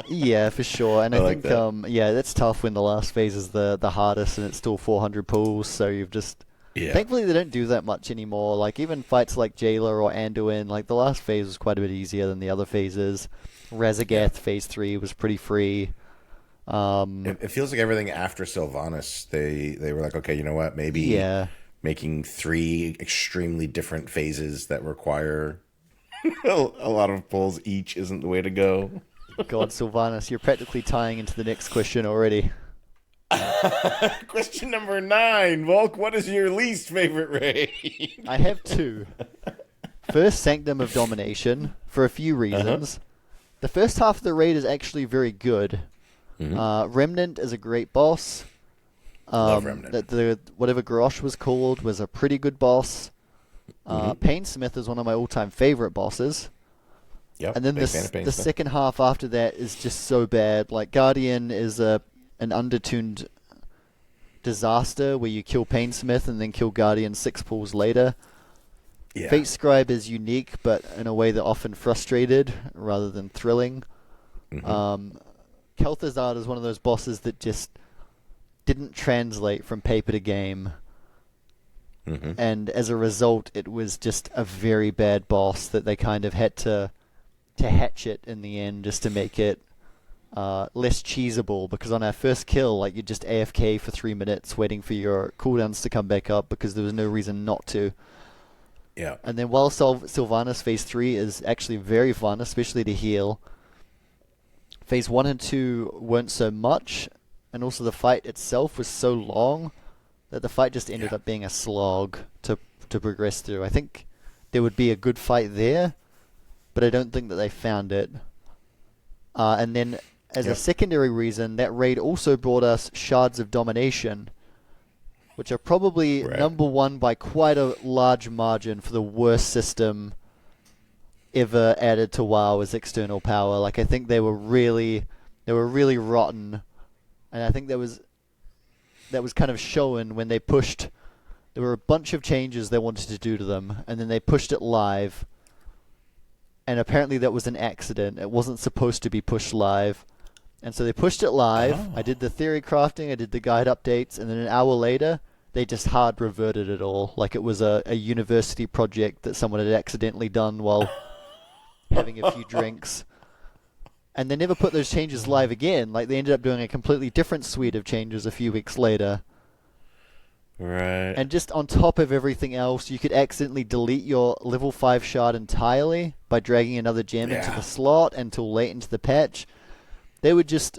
Yeah, for sure. And I like think, that. yeah, that's tough when the last phase is the hardest and it's still 400 pools, so you've just... Yeah. Thankfully, they don't do that much anymore. Like, even fights like Jailer or Anduin, like, the last phase was quite a bit easier than the other phases. Razagath Phase 3 was pretty free. It feels like everything after Sylvanas, they were like, okay, you know what? Maybe making 3 extremely different phases that require a lot of pulls each isn't the way to go. God, Sylvanas, you're practically tying into the next question already. Question number 9, Voulk. What is your least favorite raid? I have 2. First, Sanctum of Domination, for a few reasons. The first half of the raid is actually very good. Remnant is a great boss. Love Remnant. Whatever Grosh was called was a pretty good boss. Painsmith is one of my all-time favorite bosses. Yep, and then the second half after that is just so bad. Like, Guardian is an undertuned disaster where you kill Painsmith and then kill Guardian 6 pulls later. Yeah. Fate Scribe is unique, but in a way that often frustrated rather than thrilling. Kel'Thuzad is one of those bosses that just didn't translate from paper to game. And as a result, it was just a very bad boss that they kind of had to hatch it in the end just to make it less cheesable, because on our first kill, like, you'd just AFK for 3 minutes waiting for your cooldowns to come back up because there was no reason not to. Yeah. And then while Sylvanas Phase 3 is actually very fun, especially to heal, Phase 1 and 2 weren't so much, and also the fight itself was so long that the fight just ended up being a slog to progress through. I think there would be a good fight there, but I don't think that they found it. And then, as a secondary reason, that raid also brought us Shards of Domination, which are probably number 1 by quite a large margin for the worst system ever added to WoW as external power. Like, I think they were really rotten, and I think that was kind of shown when they pushed. There were a bunch of changes they wanted to do to them, and then they pushed it live. And apparently that was an accident. It wasn't supposed to be pushed live. And so they pushed it live. I did the theory crafting, I did the guide updates, and then an hour later, they just hard reverted it all. Like it was a university project that someone had accidentally done while having a few drinks. And they never put those changes live again. Like, they ended up doing a completely different suite of changes a few weeks later. Right. And just on top of everything else, you could accidentally delete your level 5 shard entirely by dragging another gem into the slot until late into the patch. They were just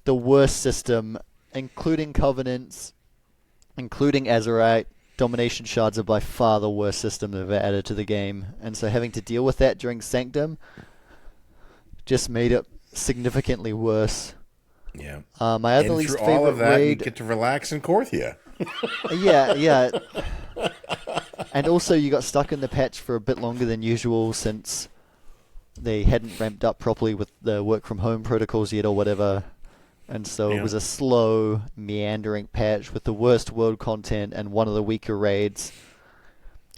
the worst system, including Covenants, including Azerite. Domination shards are by far the worst system they've ever added to the game. And so having to deal with that during Sanctum just made it significantly worse. Yeah. My other least favorite all of that, raid... you get to relax in Korthia. Yeah. And also you got stuck in the patch for a bit longer than usual since they hadn't ramped up properly with the work from home protocols yet or whatever. And so it was a slow, meandering patch with the worst world content and one of the weaker raids.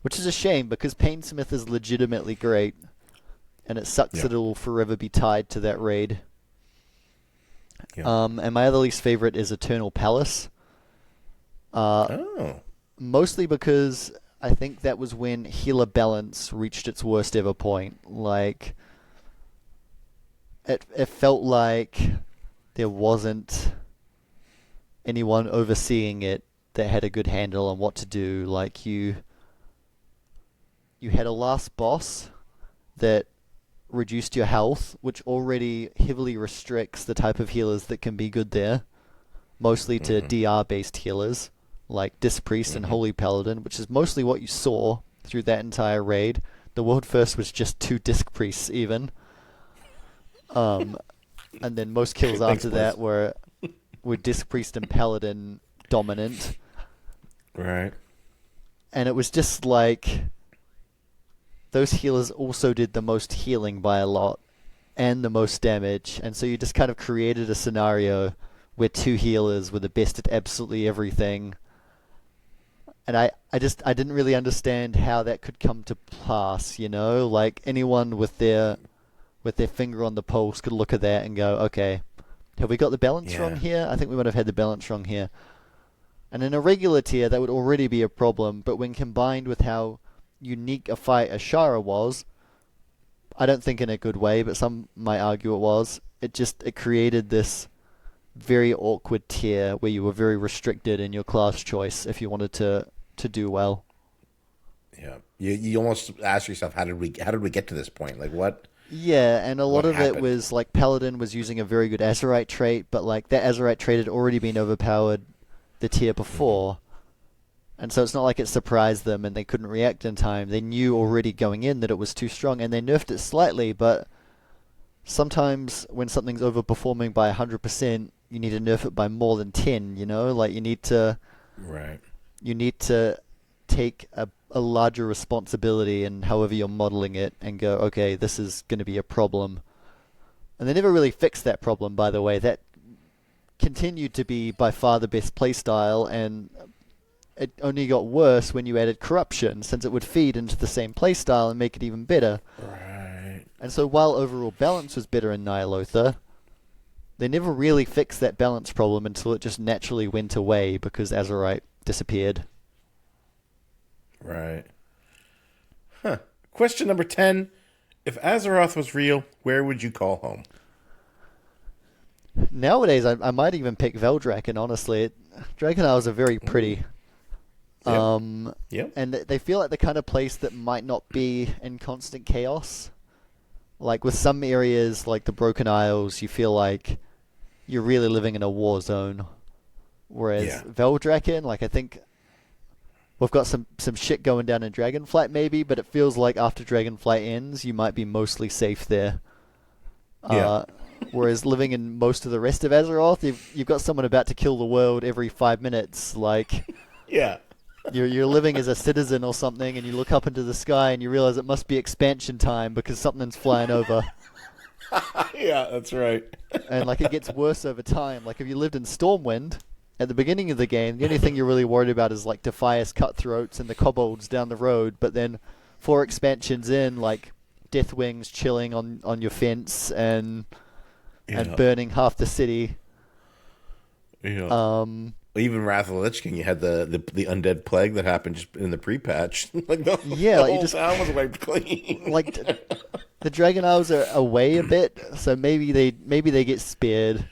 Which is a shame, because Painsmith is legitimately great. And it sucks that it'll forever be tied to that raid. Yeah. And my other least favorite is Eternal Palace. Mostly because I think that was when healer balance reached its worst ever point. Like, it felt like there wasn't anyone overseeing it that had a good handle on what to do. Like, you had a last boss that reduced your health, which already heavily restricts the type of healers that can be good there, mostly to DR-based healers, like Disc Priest and Holy Paladin, which is mostly what you saw through that entire raid. The world first was just 2 Disc Priests, even. And then most kills after that were were Disc Priest and Paladin dominant. Right. And it was just like those healers also did the most healing by a lot and the most damage. And so you just kind of created a scenario where two healers were the best at absolutely everything. And I didn't really understand how that could come to pass, you know? Like anyone with their finger on the pulse could look at that and go, okay, have we got the balance wrong here? I think we might have had the balance wrong here. And in a regular tier, that would already be a problem, but when combined with how unique a fight Ashara was, I don't think in a good way, but some might argue it was, it created this very awkward tier where you were very restricted in your class choice if you wanted to do well. Yeah. You almost ask yourself, how did we get to this point? Like what? Yeah, and a lot of happened? it was like Paladin was using a very good Azerite trait, but like that Azerite trait had already been overpowered the tier before. And so it's not like it surprised them and they couldn't react in time. They knew already going in that it was too strong and they nerfed it slightly, but sometimes when something's overperforming by 100%, you need to nerf it by more than 10, you know? Like you need to take a larger responsibility in however you're modeling it and go, okay, this is going to be a problem. And they never really fixed that problem, by the way. That continued to be by far the best playstyle, and it only got worse when you added corruption, since it would feed into the same playstyle and make it even better. Right. And so while overall balance was better in Nyalotha, they never really fixed that balance problem until it just naturally went away because Azerite disappeared. Right. Huh. Question number 10. If Azeroth was real, where would you call home? Nowadays, I might even pick Veldraken, honestly. Dragon Isles are very pretty. Yep. And they feel like the kind of place that might not be in constant chaos. Like with some areas, like the Broken Isles, you feel like you're really living in a war zone. Whereas Veldraken, like I think we've got some shit going down in Dragonflight maybe, but it feels like after Dragonflight ends, you might be mostly safe there. Whereas living in most of the rest of Azeroth, you've got someone about to kill the world every 5 minutes. Like, you're living as a citizen or something, and you look up into the sky and you realize it must be expansion time because something's flying over. Yeah, that's right. And like it gets worse over time. Like if you lived in Stormwind at the beginning of the game, the only thing you're really worried about is like Defias Cutthroats and the kobolds down the road. But then 4 expansions in, like Deathwings chilling on your fence and burning half the city. Yeah. Even Wrath of the Lich King, you had the undead plague that happened just in the pre-patch. Like the whole town was wiped clean. Like the Dragon Isles are away a bit, so maybe they get spared.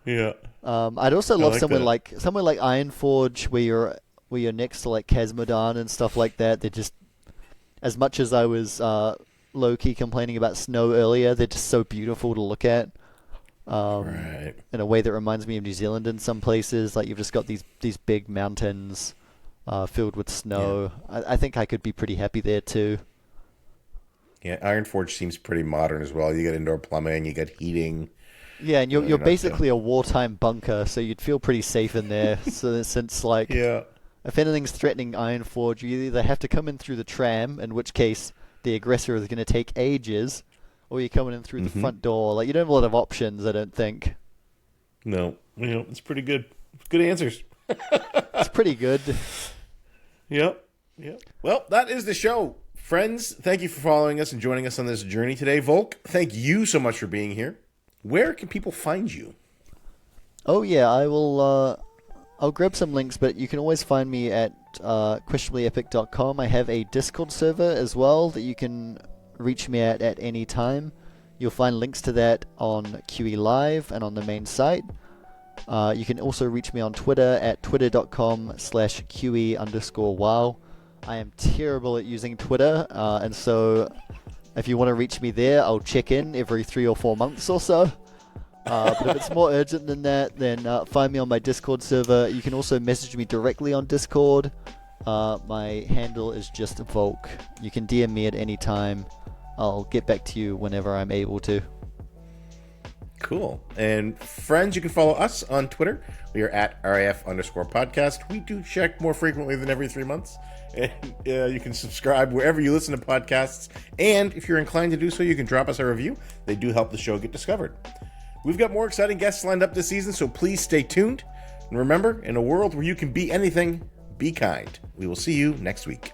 Yeah. I'd also love like somewhere that. like Ironforge where you're next to like Khazmodan and stuff like that. They're just, as much as I was low key complaining about snow earlier, they're just so beautiful to look at. Right. In a way that reminds me of New Zealand in some places. Like you've just got these big mountains filled with snow. Yeah. I think I could be pretty happy there too. Yeah, Ironforge seems pretty modern as well. You get indoor plumbing, you get heating. Yeah, and you're basically a wartime bunker, so you'd feel pretty safe in there. So since like, if anything's threatening Ironforge, you either have to come in through the tram, in which case the aggressor is going to take ages, or you're coming in through the front door. Like you don't have a lot of options, I don't think. No, it's pretty good. Good answers. It's pretty good. Yep. Well, that is the show. Friends, thank you for following us and joining us on this journey today. Voulk, thank you so much for being here. Where can people find you? Oh yeah, I will. I'll grab some links, but you can always find me at questionablyepic.com. I have a Discord server as well that you can reach me at any time. You'll find links to that on QE Live and on the main site. You can also reach me on Twitter at twitter.com/QE_WoW. I am terrible at using Twitter, and so if you want to reach me there, I'll check in every 3 or 4 months or so. But if it's more urgent than that, then find me on my Discord server. You can also message me directly on Discord. My handle is just Voulk. You can DM me at any time. I'll get back to you whenever I'm able to. Cool. And friends, you can follow us on Twitter. We are at RAF_podcast. We do check more frequently than every 3 months. And you can subscribe wherever you listen to podcasts. And if you're inclined to do so, you can drop us a review. They do help the show get discovered. We've got more exciting guests lined up this season, so please stay tuned. And remember, in a world where you can be anything, be kind. We will see you next week.